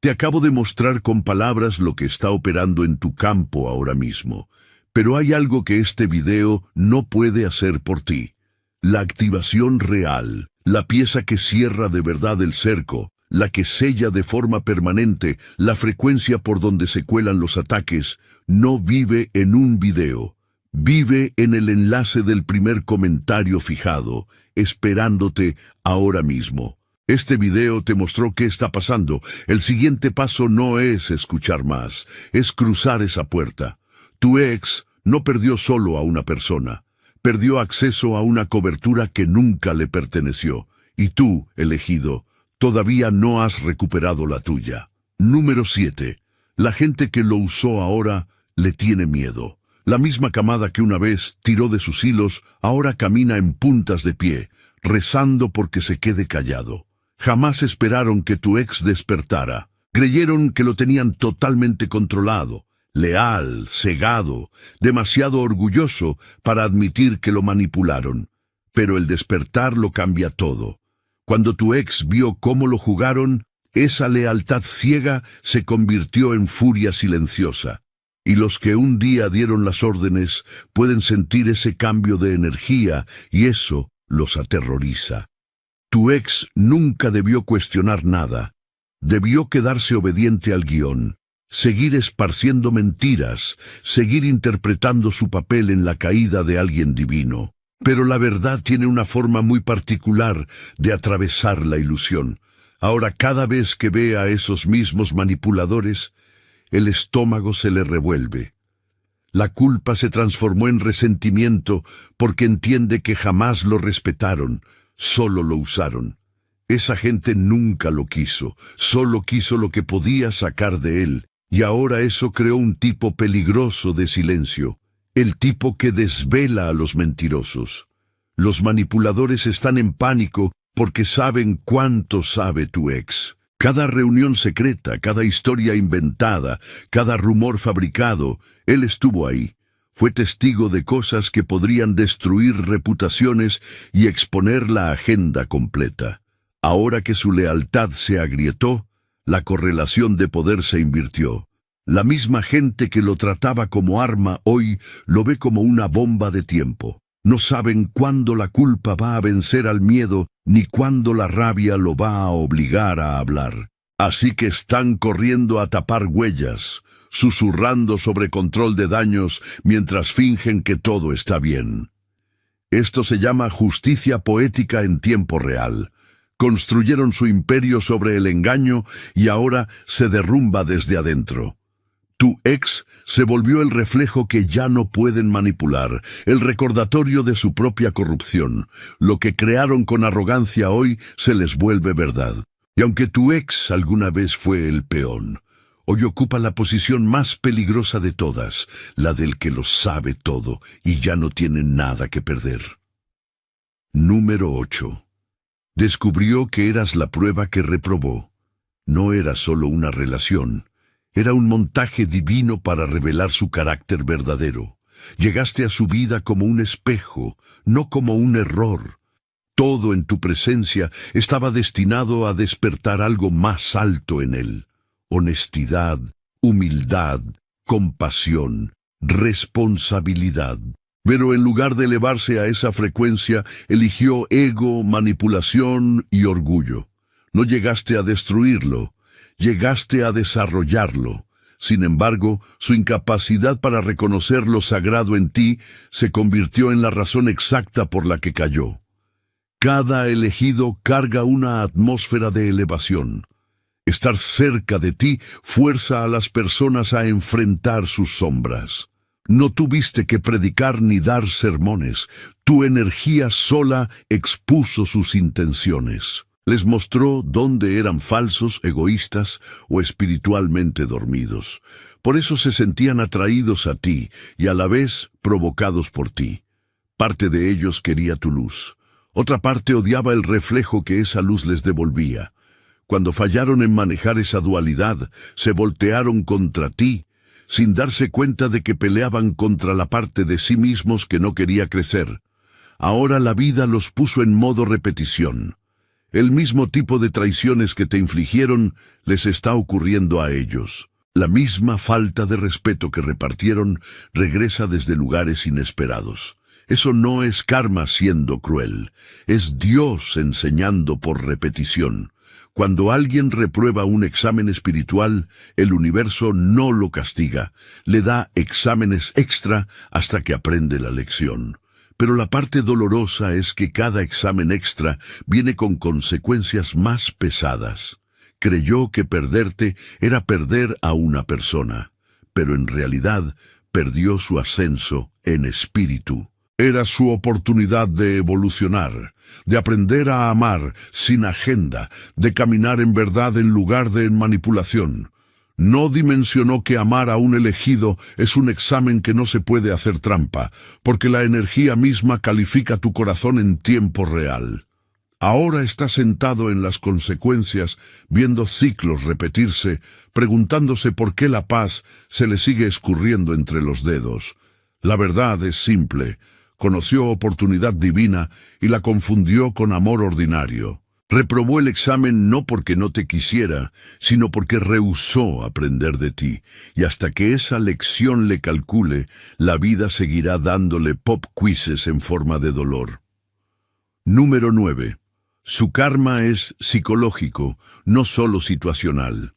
Te acabo de mostrar con palabras lo que está operando en tu campo ahora mismo, pero hay algo que este video no puede hacer por ti. La activación real, la pieza que cierra de verdad el cerco, la que sella de forma permanente la frecuencia por donde se cuelan los ataques, no vive en un video. Vive en el enlace del primer comentario fijado, esperándote ahora mismo. Este video te mostró qué está pasando. El siguiente paso no es escuchar más, es cruzar esa puerta. Tu ex no perdió solo a una persona, perdió acceso a una cobertura que nunca le perteneció. Y tú, elegido, todavía no has recuperado la tuya. Número 7. La gente que lo usó ahora le tiene miedo. La misma camada que una vez tiró de sus hilos, ahora camina en puntas de pie, rezando porque se quede callado. Jamás esperaron que tu ex despertara. Creyeron que lo tenían totalmente controlado, leal, cegado, demasiado orgulloso para admitir que lo manipularon. Pero el despertar lo cambia todo. Cuando tu ex vio cómo lo jugaron, esa lealtad ciega se convirtió en furia silenciosa. Y los que un día dieron las órdenes pueden sentir ese cambio de energía y eso los aterroriza. Tu ex nunca debió cuestionar nada. Debió quedarse obediente al guión, seguir esparciendo mentiras, seguir interpretando su papel en la caída de alguien divino. Pero la verdad tiene una forma muy particular de atravesar la ilusión. Ahora cada vez que ve a esos mismos manipuladores, el estómago se le revuelve. La culpa se transformó en resentimiento porque entiende que jamás lo respetaron, solo lo usaron. Esa gente nunca lo quiso, solo quiso lo que podía sacar de él, y ahora eso creó un tipo peligroso de silencio. el tipo que desvela a los mentirosos. Los manipuladores están en pánico porque saben cuánto sabe tu ex. Cada reunión secreta, cada historia inventada, cada rumor fabricado, él estuvo ahí. Fue testigo de cosas que podrían destruir reputaciones y exponer la agenda completa. Ahora que su lealtad se agrietó, la correlación de poder se invirtió. La misma gente que lo trataba como arma hoy lo ve como una bomba de tiempo. No saben cuándo la culpa va a vencer al miedo, ni cuándo la rabia lo va a obligar a hablar. Así que están corriendo a tapar huellas, susurrando sobre control de daños mientras fingen que todo está bien. Esto se llama justicia poética en tiempo real. Construyeron su imperio sobre el engaño y ahora se derrumba desde adentro. Tu ex se volvió el reflejo que ya no pueden manipular, el recordatorio de su propia corrupción. Lo que crearon con arrogancia hoy se les vuelve verdad. Y aunque tu ex alguna vez fue el peón, hoy ocupa la posición más peligrosa de todas, la del que lo sabe todo y ya no tiene nada que perder. Número 8. Descubrió que eras la prueba que reprobó. No era solo una relación. Era un montaje divino para revelar su carácter verdadero. Llegaste a su vida como un espejo, no como un error. Todo en tu presencia estaba destinado a despertar algo más alto en él. Honestidad, humildad, compasión, responsabilidad. Pero en lugar de elevarse a esa frecuencia, eligió ego, manipulación y orgullo. No llegaste a destruirlo. Llegaste a desarrollarlo. Sin embargo, su incapacidad para reconocer lo sagrado en ti se convirtió en la razón exacta por la que cayó. Cada elegido carga una atmósfera de elevación. Estar cerca de ti fuerza a las personas a enfrentar sus sombras. No tuviste que predicar ni dar sermones. Tu energía sola expuso sus intenciones. Les mostró dónde eran falsos, egoístas o espiritualmente dormidos. Por eso se sentían atraídos a ti y a la vez provocados por ti. Parte de ellos quería tu luz. Otra parte odiaba el reflejo que esa luz les devolvía. Cuando fallaron en manejar esa dualidad, se voltearon contra ti, sin darse cuenta de que peleaban contra la parte de sí mismos que no quería crecer. Ahora la vida los puso en modo repetición. El mismo tipo de traiciones que te infligieron les está ocurriendo a ellos. La misma falta de respeto que repartieron regresa desde lugares inesperados. Eso no es karma siendo cruel, es Dios enseñando por repetición. Cuando alguien reprueba un examen espiritual, el universo no lo castiga, le da exámenes extra hasta que aprende la lección. Pero la parte dolorosa es que cada examen extra viene con consecuencias más pesadas. Creyó que perderte era perder a una persona, pero en realidad perdió su ascenso en espíritu. Era su oportunidad de evolucionar, de aprender a amar sin agenda, de caminar en verdad en lugar de en manipulación. No dimensionó que amar a un elegido es un examen que no se puede hacer trampa, porque la energía misma califica tu corazón en tiempo real. Ahora está sentado en las consecuencias, viendo ciclos repetirse, preguntándose por qué la paz se le sigue escurriendo entre los dedos. La verdad es simple. Conoció oportunidad divina y la confundió con amor ordinario. Reprobó el examen no porque no te quisiera, sino porque rehusó aprender de ti, y hasta que esa lección le calcule, la vida seguirá dándole pop quizzes en forma de dolor. Número 9. Su karma es psicológico, no solo situacional.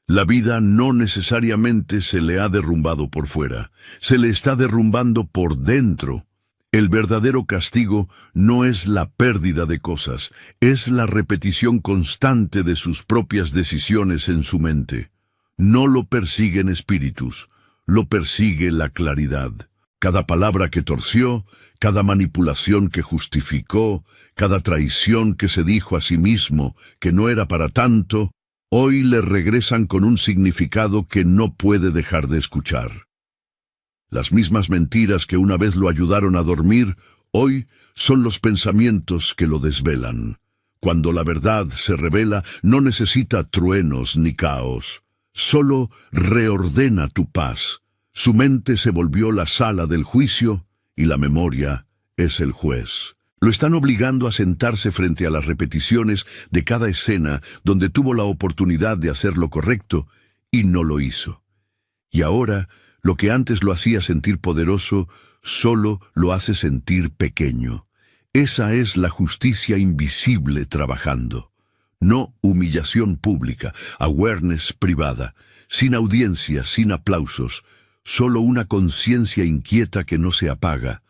La vida no necesariamente se le ha derrumbado por fuera, se le está derrumbando por dentro. El verdadero castigo no es la pérdida de cosas, es la repetición constante de sus propias decisiones en su mente. No lo persiguen espíritus, lo persigue la claridad. Cada palabra que torció, cada manipulación que justificó, cada traición que se dijo a sí mismo que no era para tanto, hoy le regresan con un significado que no puede dejar de escuchar. Las mismas mentiras que una vez lo ayudaron a dormir, hoy son los pensamientos que lo desvelan. Cuando la verdad se revela, no necesita truenos ni caos. Solo reordena tu paz. Su mente se volvió la sala del juicio y la memoria es el juez. Lo están obligando a sentarse frente a las repeticiones de cada escena donde tuvo la oportunidad de hacer lo correcto y no lo hizo. Y ahora, lo que antes lo hacía sentir poderoso, solo lo hace sentir pequeño. Esa es la justicia invisible trabajando. No humillación pública, awareness privada, sin audiencia, sin aplausos, solo una conciencia inquieta que no se apaga.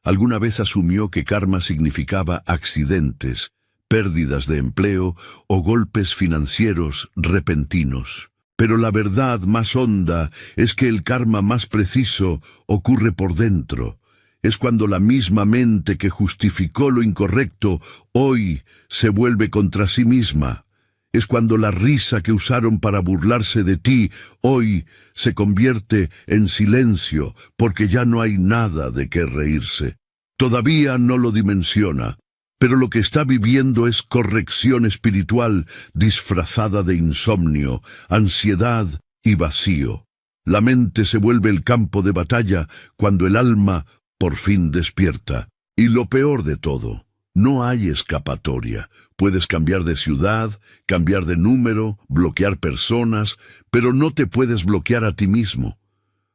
Alguna vez asumió que karma significaba accidentes, pérdidas de empleo o golpes financieros repentinos. Pero la verdad más honda es que el karma más preciso ocurre por dentro. Es cuando la misma mente que justificó lo incorrecto hoy se vuelve contra sí misma. Es cuando la risa que usaron para burlarse de ti hoy se convierte en silencio porque ya no hay nada de qué reírse. Todavía no lo dimensiona, pero lo que está viviendo es corrección espiritual disfrazada de insomnio, ansiedad y vacío. La mente se vuelve el campo de batalla cuando el alma por fin despierta. Y lo peor de todo, no hay escapatoria. Puedes cambiar de ciudad, cambiar de número, bloquear personas, pero no te puedes bloquear a ti mismo.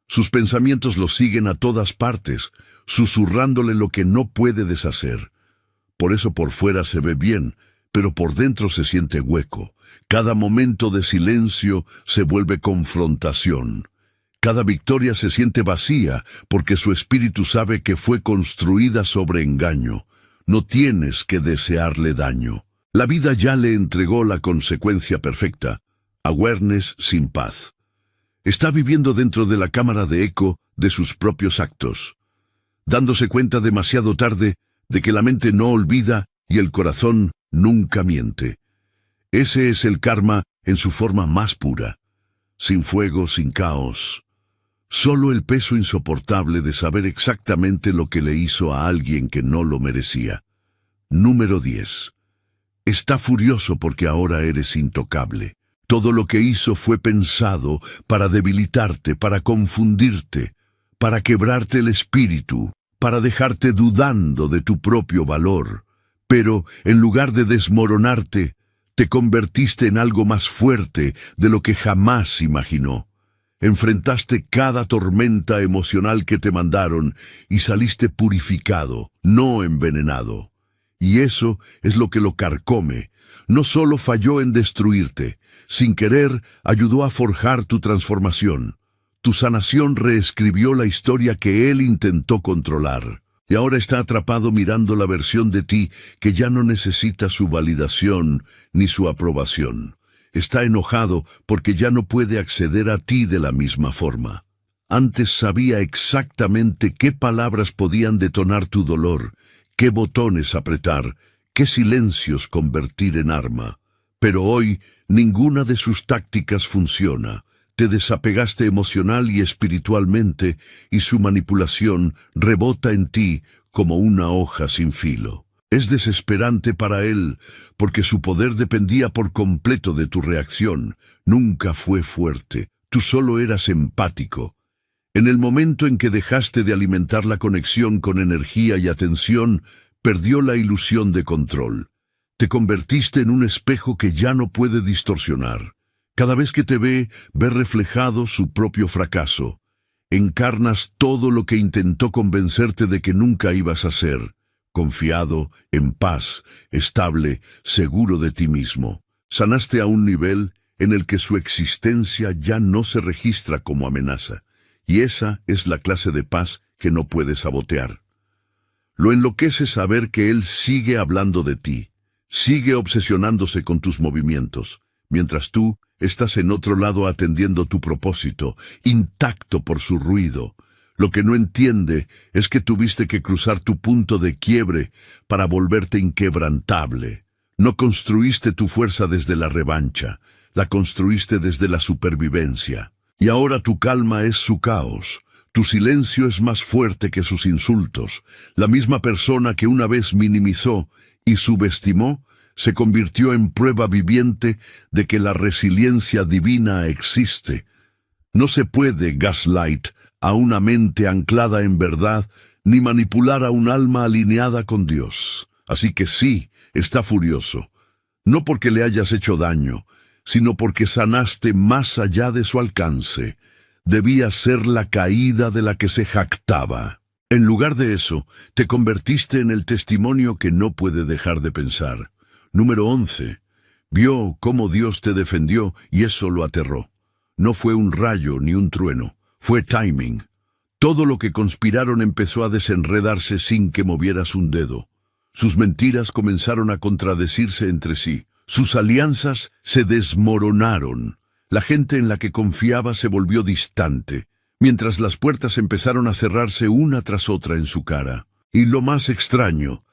Sus pensamientos lo siguen a todas partes, susurrándole lo que no puede deshacer. Por eso por fuera se ve bien, pero por dentro se siente hueco. Cada momento de silencio se vuelve confrontación. Cada victoria se siente vacía porque su espíritu sabe que fue construida sobre engaño. No tienes que desearle daño. La vida ya le entregó la consecuencia perfecta. Awareness sin paz. Está viviendo dentro de la cámara de eco de sus propios actos, dándose cuenta demasiado tarde de que la mente no olvida y el corazón nunca miente. Ese es el karma en su forma más pura, sin fuego, sin caos. Solo el peso insoportable de saber exactamente lo que le hizo a alguien que no lo merecía. Número 10. Está furioso porque ahora eres intocable. Todo lo que hizo fue pensado para debilitarte, para confundirte, para quebrarte el espíritu, para dejarte dudando de tu propio valor. Pero, en lugar de desmoronarte, te convertiste en algo más fuerte de lo que jamás imaginó. Enfrentaste cada tormenta emocional que te mandaron y saliste purificado, no envenenado. Y eso es lo que lo carcome. No solo falló en destruirte, sin querer ayudó a forjar tu transformación. Tu sanación reescribió la historia que él intentó controlar. Y ahora está atrapado mirando la versión de ti que ya no necesita su validación ni su aprobación. Está enojado porque ya no puede acceder a ti de la misma forma. Antes sabía exactamente qué palabras podían detonar tu dolor, qué botones apretar, qué silencios convertir en arma. Pero hoy ninguna de sus tácticas funciona. Te desapegaste emocional y espiritualmente y su manipulación rebota en ti como una hoja sin filo. Es desesperante para él, porque su poder dependía por completo de tu reacción. Nunca fue fuerte, tú solo eras empático. En el momento en que dejaste de alimentar la conexión con energía y atención, perdió la ilusión de control. Te convertiste en un espejo que ya no puede distorsionar. Cada vez que te ve reflejado su propio fracaso. Encarnas todo lo que intentó convencerte de que nunca ibas a ser. Confiado, en paz, estable, seguro de ti mismo. Sanaste a un nivel en el que su existencia ya no se registra como amenaza. Y esa es la clase de paz que no puedes sabotear. Lo enloquece saber que él sigue hablando de ti. Sigue obsesionándose con tus movimientos, mientras tú estás en otro lado atendiendo tu propósito, intacto por su ruido. Lo que no entiende es que tuviste que cruzar tu punto de quiebre para volverte inquebrantable. No construiste tu fuerza desde la revancha, la construiste desde la supervivencia. Y ahora tu calma es su caos, Tu silencio es más fuerte que sus insultos. La misma persona que una vez minimizó y subestimó, se convirtió en prueba viviente de que la resiliencia divina existe. No se puede gaslight a una mente anclada en verdad, ni manipular a un alma alineada con Dios. Así que sí, está furioso. No porque le hayas hecho daño, sino porque sanaste más allá de su alcance. Debía ser la caída de la que se jactaba. En lugar de eso, te convertiste en el testimonio que no puede dejar de pensar. Número 11. Vio cómo Dios te defendió y eso lo aterró. No fue un rayo ni un trueno, fue timing. Todo lo que conspiraron empezó a desenredarse sin que movieras un dedo. Sus mentiras comenzaron a contradecirse entre sí. Sus alianzas se desmoronaron. La gente en la que confiaba se volvió distante, mientras las puertas empezaron a cerrarse una tras otra en su cara. Y lo más extraño,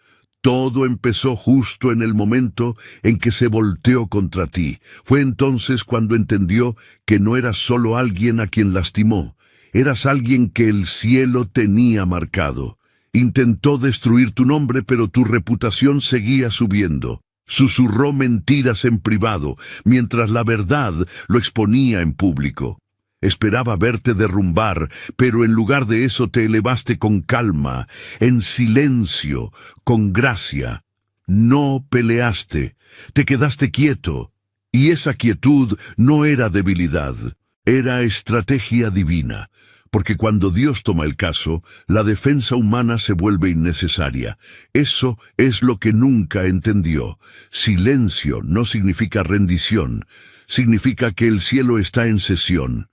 todo empezó justo en el momento en que se volteó contra ti. Fue entonces cuando entendió que no eras solo alguien a quien lastimó, eras alguien que el cielo tenía marcado. Intentó destruir tu nombre, pero tu reputación seguía subiendo. Susurró mentiras en privado, mientras la verdad lo exponía en público. Esperaba verte derrumbar, pero en lugar de eso te elevaste con calma, en silencio, con gracia. No peleaste, te quedaste quieto, y esa quietud no era debilidad, era estrategia divina. Porque cuando Dios toma el caso, la defensa humana se vuelve innecesaria. Eso es lo que nunca entendió. Silencio no significa rendición, significa que el cielo está en sesión.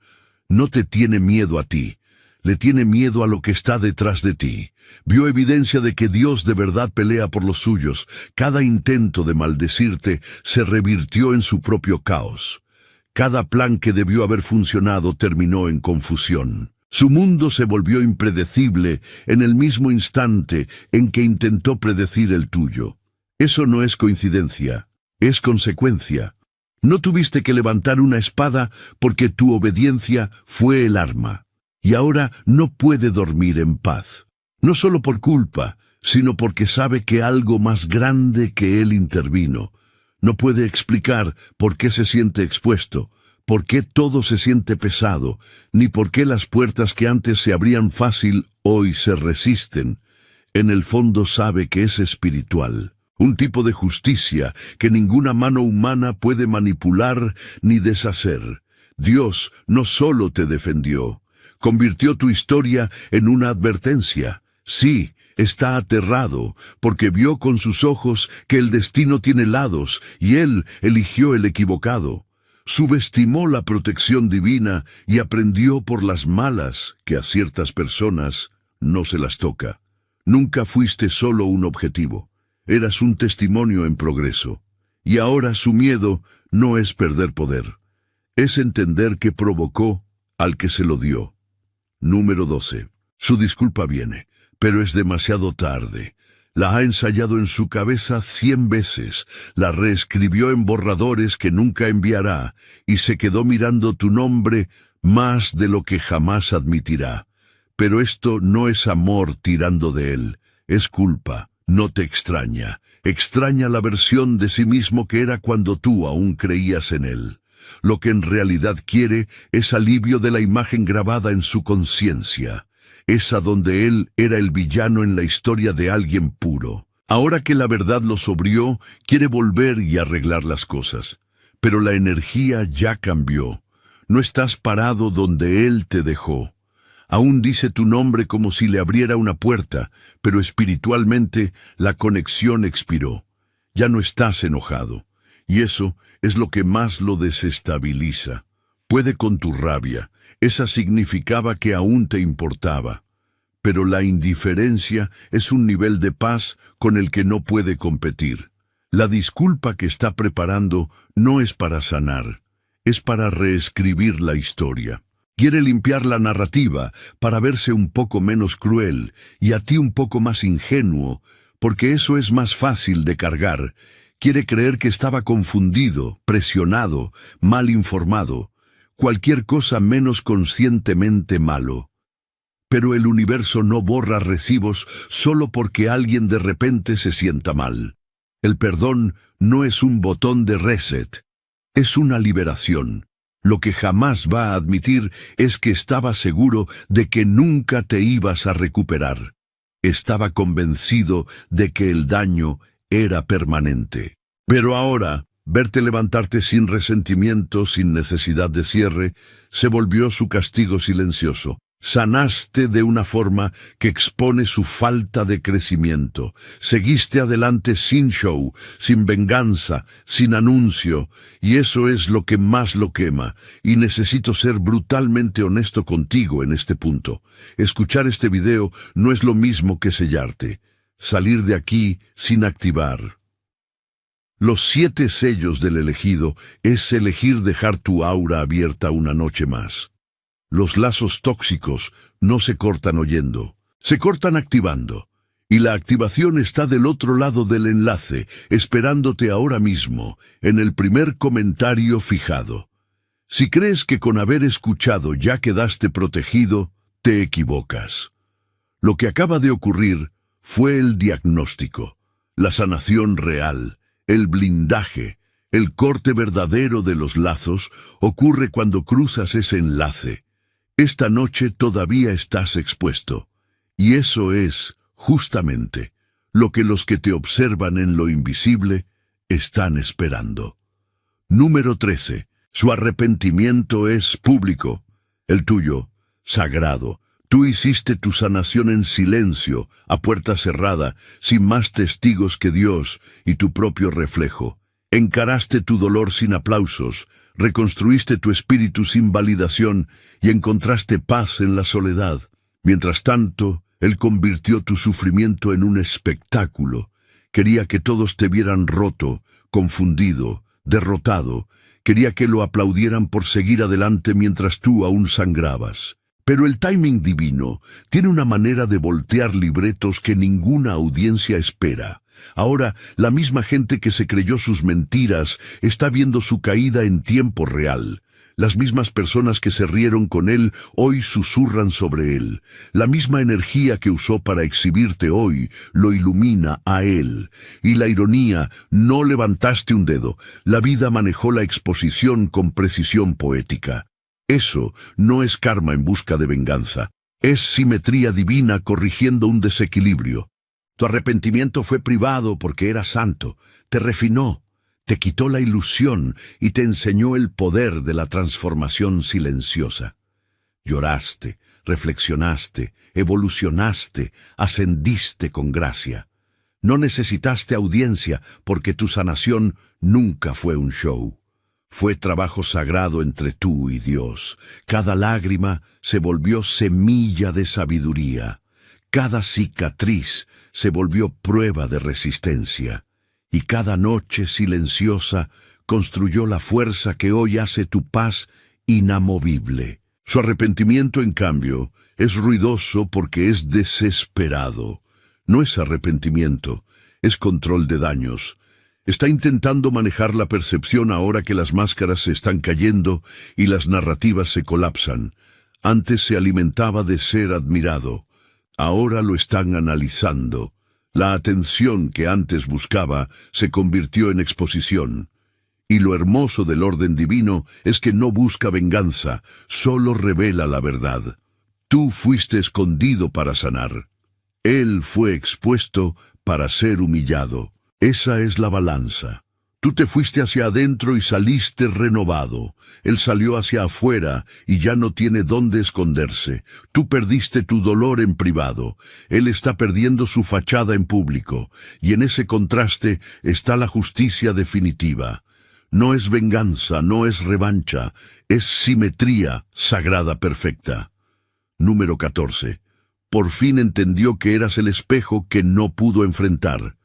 No te tiene miedo a ti, le tiene miedo a lo que está detrás de ti. Vio evidencia de que Dios de verdad pelea por los suyos. Cada intento de maldecirte se revirtió en su propio caos. Cada plan que debió haber funcionado terminó en confusión. Su mundo se volvió impredecible en el mismo instante en que intentó predecir el tuyo. Eso no es coincidencia, es consecuencia. No tuviste que levantar una espada porque tu obediencia fue el arma. Y ahora no puede dormir en paz. No solo por culpa, sino porque sabe que algo más grande que él intervino. No puede explicar por qué se siente expuesto, por qué todo se siente pesado, ni por qué las puertas que antes se abrían fácil hoy se resisten. En el fondo sabe que es espiritual, un tipo de justicia que ninguna mano humana puede manipular ni deshacer. Dios no solo te defendió, convirtió tu historia en una advertencia. Sí, está aterrado, porque vio con sus ojos que el destino tiene lados y él eligió el equivocado. Subestimó la protección divina y aprendió por las malas que a ciertas personas no se las toca. Nunca fuiste solo un objetivo, eras un testimonio en progreso. Y ahora su miedo no es perder poder, es entender que provocó al que se lo dio. Número 12. Su disculpa viene, pero es demasiado tarde. La ha ensayado en su cabeza 100 veces, la reescribió en borradores que nunca enviará, y se quedó mirando tu nombre más de lo que jamás admitirá. Pero esto no es amor tirando de él, es culpa. No te extraña, extraña la versión de sí mismo que era cuando tú aún creías en él. Lo que en realidad quiere es alivio de la imagen grabada en su conciencia. Esa donde él era el villano en la historia de alguien puro. Ahora que la verdad lo sobrió, quiere volver y arreglar las cosas. Pero la energía ya cambió. No estás parado donde él te dejó. Aún dice tu nombre como si le abriera una puerta, pero espiritualmente la conexión expiró. Ya no estás enojado. Y eso es lo que más lo desestabiliza. Puede con tu rabia. Esa significaba que aún te importaba. Pero la indiferencia es un nivel de paz con el que no puede competir. La disculpa que está preparando no es para sanar, es para reescribir la historia. Quiere limpiar la narrativa para verse un poco menos cruel y a ti un poco más ingenuo, porque eso es más fácil de cargar. Quiere creer que estaba confundido, presionado, mal informado. Cualquier cosa menos conscientemente malo. Pero el universo no borra recibos solo porque alguien de repente se sienta mal. El perdón no es un botón de reset, es una liberación. Lo que jamás va a admitir es que estaba seguro de que nunca te ibas a recuperar. Estaba convencido de que el daño era permanente. Pero ahora, verte levantarte sin resentimiento, sin necesidad de cierre, se volvió su castigo silencioso. Sanaste de una forma que expone su falta de crecimiento. Seguiste adelante sin show, sin venganza, sin anuncio, y eso es lo que más lo quema. Y necesito ser brutalmente honesto contigo en este punto. Escuchar este video no es lo mismo que sellarte. Salir de aquí sin activar. Los 7 sellos del elegido es elegir dejar tu aura abierta una noche más. Los lazos tóxicos no se cortan oyendo, se cortan activando. Y la activación está del otro lado del enlace, esperándote ahora mismo, en el primer comentario fijado. Si crees que con haber escuchado ya quedaste protegido, te equivocas. Lo que acaba de ocurrir fue el diagnóstico, la sanación real, el blindaje, el corte verdadero de los lazos ocurre cuando cruzas ese enlace. Esta noche todavía estás expuesto, y eso es, justamente, lo que los que te observan en lo invisible están esperando. Número 13. Su arrepentimiento es público, el tuyo, sagrado. Tú hiciste tu sanación en silencio, a puerta cerrada, sin más testigos que Dios y tu propio reflejo. Encaraste tu dolor sin aplausos, reconstruiste tu espíritu sin validación y encontraste paz en la soledad. Mientras tanto, Él convirtió tu sufrimiento en un espectáculo. Quería que todos te vieran roto, confundido, derrotado. Quería que lo aplaudieran por seguir adelante mientras tú aún sangrabas. Pero el timing divino tiene una manera de voltear libretos que ninguna audiencia espera. Ahora, la misma gente que se creyó sus mentiras está viendo su caída en tiempo real. Las mismas personas que se rieron con él hoy susurran sobre él. La misma energía que usó para exhibirte hoy lo ilumina a él. Y la ironía, no levantaste un dedo. La vida manejó la exposición con precisión poética. Eso no es karma en busca de venganza. Es simetría divina corrigiendo un desequilibrio. Tu arrepentimiento fue privado porque era santo. Te refinó, te quitó la ilusión y te enseñó el poder de la transformación silenciosa. Lloraste, reflexionaste, evolucionaste, ascendiste con gracia. No necesitaste audiencia porque tu sanación nunca fue un show. Fue trabajo sagrado entre tú y Dios. Cada lágrima se volvió semilla de sabiduría. Cada cicatriz se volvió prueba de resistencia. Y cada noche silenciosa construyó la fuerza que hoy hace tu paz inamovible. Su arrepentimiento, en cambio, es ruidoso porque es desesperado. No es arrepentimiento, es control de daños. Está intentando manejar la percepción ahora que las máscaras se están cayendo y las narrativas se colapsan. Antes se alimentaba de ser admirado. Ahora lo están analizando. La atención que antes buscaba se convirtió en exposición. Y lo hermoso del orden divino es que no busca venganza, solo revela la verdad. Tú fuiste escondido para sanar. Él fue expuesto para ser humillado. Esa es la balanza. Tú te fuiste hacia adentro y saliste renovado. Él salió hacia afuera y ya no tiene dónde esconderse. Tú perdiste tu dolor en privado. Él está perdiendo su fachada en público. Y en ese contraste está la justicia definitiva. No es venganza, no es revancha, es simetría sagrada perfecta. Número 14. Por fin entendió que eras el espejo que no pudo enfrentar.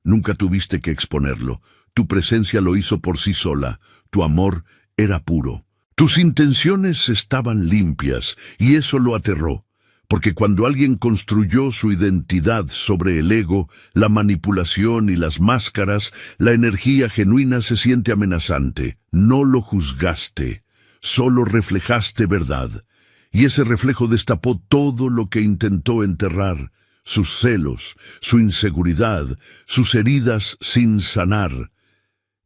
Nunca tuviste que exponerlo. Tu presencia lo hizo por sí sola. Tu amor era puro. Tus intenciones estaban limpias, y eso lo aterró. Porque cuando alguien construyó su identidad sobre el ego, la manipulación y las máscaras, la energía genuina se siente amenazante. No lo juzgaste, solo reflejaste verdad. y ese reflejo destapó todo lo que intentó enterrar, sus celos, su inseguridad, sus heridas sin sanar.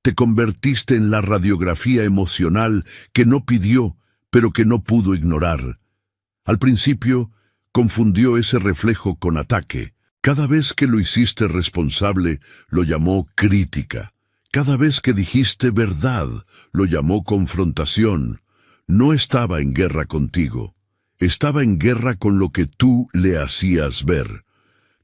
Te convertiste en la radiografía emocional que no pidió, pero que no pudo ignorar. Al principio, confundió ese reflejo con ataque. Cada vez que lo hiciste responsable, lo llamó crítica. Cada vez que dijiste verdad, lo llamó confrontación. No estaba en guerra contigo. Estaba en guerra con lo que tú le hacías ver.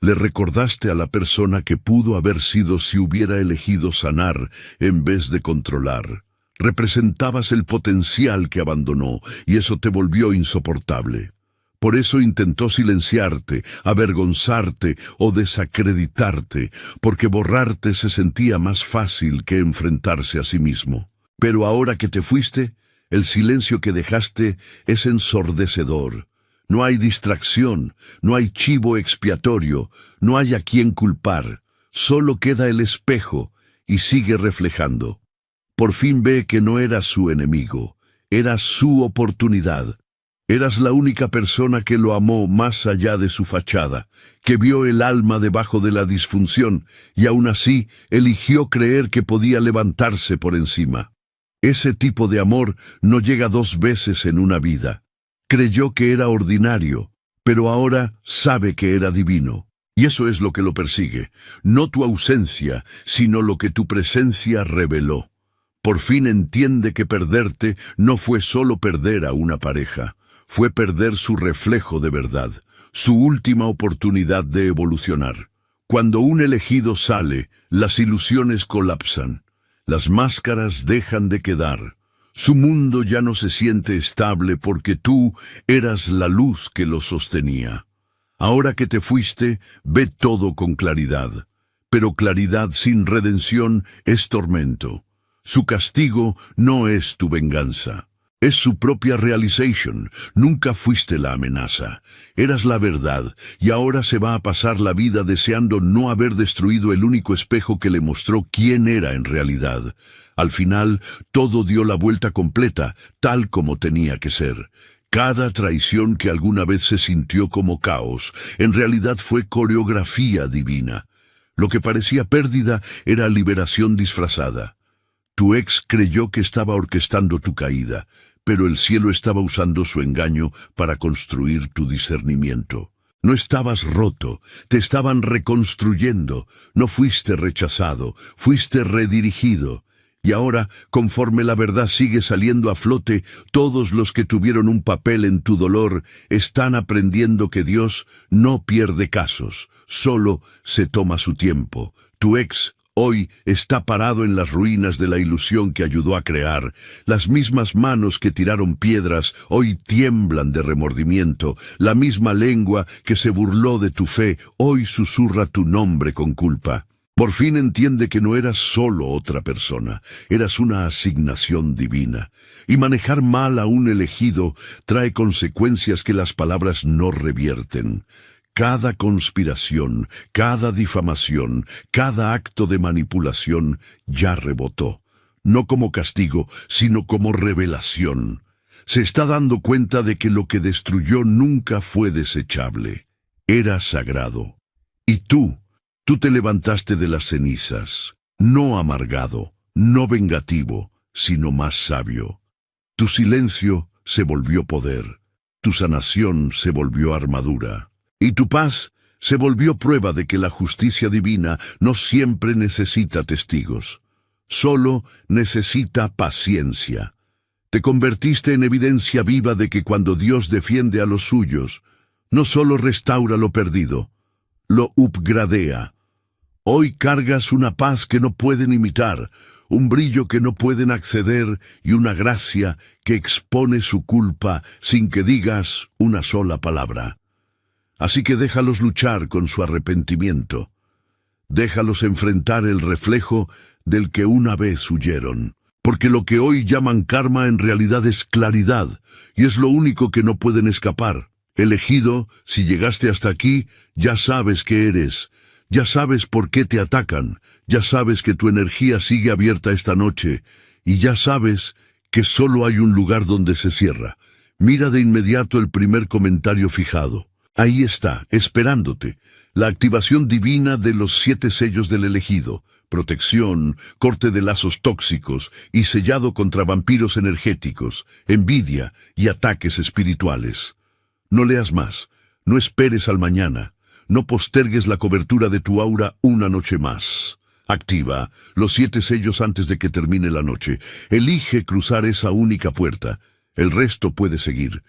Le recordaste a la persona que pudo haber sido si hubiera elegido sanar en vez de controlar. Representabas el potencial que abandonó y eso te volvió insoportable. Por eso intentó silenciarte, avergonzarte o desacreditarte, porque borrarte se sentía más fácil que enfrentarse a sí mismo. Pero ahora que te fuiste, el silencio que dejaste es ensordecedor. No hay distracción, no hay chivo expiatorio, no hay a quien culpar. Solo queda el espejo y sigue reflejando. Por fin ve que no eras su enemigo, era su oportunidad. Eras la única persona que lo amó más allá de su fachada, que vio el alma debajo de la disfunción y aún así eligió creer que podía levantarse por encima. Ese tipo de amor no llega 2 veces en una vida. Creyó que era ordinario, pero ahora sabe que era divino. Y eso es lo que lo persigue, no tu ausencia, sino lo que tu presencia reveló. Por fin entiende que perderte no fue solo perder a una pareja. Fue perder su reflejo de verdad, su última oportunidad de evolucionar. Cuando un elegido sale, las ilusiones colapsan, las máscaras dejan de quedar. Su mundo ya no se siente estable porque tú eras la luz que lo sostenía. Ahora que te fuiste, ve todo con claridad, pero claridad sin redención es tormento. Su castigo no es tu venganza. Es su propia realization. Nunca fuiste la amenaza. Eras la verdad, y ahora se va a pasar la vida deseando no haber destruido el único espejo que le mostró quién era en realidad. Al final, todo dio la vuelta completa, tal como tenía que ser. Cada traición que alguna vez se sintió como caos, en realidad fue coreografía divina. Lo que parecía pérdida era liberación disfrazada. Tu ex creyó que estaba orquestando tu caída, pero el cielo estaba usando su engaño para construir tu discernimiento. No estabas roto, te estaban reconstruyendo, no fuiste rechazado, fuiste redirigido. Y ahora, conforme la verdad sigue saliendo a flote, todos los que tuvieron un papel en tu dolor están aprendiendo que Dios no pierde casos, solo se toma su tiempo. Tu ex hoy está parado en las ruinas de la ilusión que ayudó a crear. Las mismas manos que tiraron piedras hoy tiemblan de remordimiento. La misma lengua que se burló de tu fe hoy susurra tu nombre con culpa. Por fin entiende que no eras solo otra persona, eras una asignación divina. Y manejar mal a un elegido trae consecuencias que las palabras no revierten. Cada conspiración, cada difamación, cada acto de manipulación ya rebotó. No como castigo, sino como revelación. Se está dando cuenta de que lo que destruyó nunca fue desechable. Era sagrado. Y tú te levantaste de las cenizas, no amargado, no vengativo, sino más sabio. Tu silencio se volvió poder, tu sanación se volvió armadura. Y tu paz se volvió prueba de que la justicia divina no siempre necesita testigos, solo necesita paciencia. Te convertiste en evidencia viva de que cuando Dios defiende a los suyos, no solo restaura lo perdido, lo upgradea. Hoy cargas una paz que no pueden imitar, un brillo que no pueden acceder y una gracia que expone su culpa sin que digas una sola palabra. Así que déjalos luchar con su arrepentimiento. Déjalos enfrentar el reflejo del que una vez huyeron. Porque lo que hoy llaman karma en realidad es claridad, y es lo único que no pueden escapar. Elegido, si llegaste hasta aquí, ya sabes qué eres. Ya sabes por qué te atacan. Ya sabes que tu energía sigue abierta esta noche. Y ya sabes que solo hay un lugar donde se cierra. Mira de inmediato el primer comentario fijado. Ahí está, esperándote. La activación divina de los 7 sellos del elegido. Protección, corte de lazos tóxicos y sellado contra vampiros energéticos, envidia y ataques espirituales. No leas más. No esperes al mañana. No postergues la cobertura de tu aura una noche más. Activa los 7 sellos antes de que termine la noche. Elige cruzar esa única puerta. El resto puede seguir.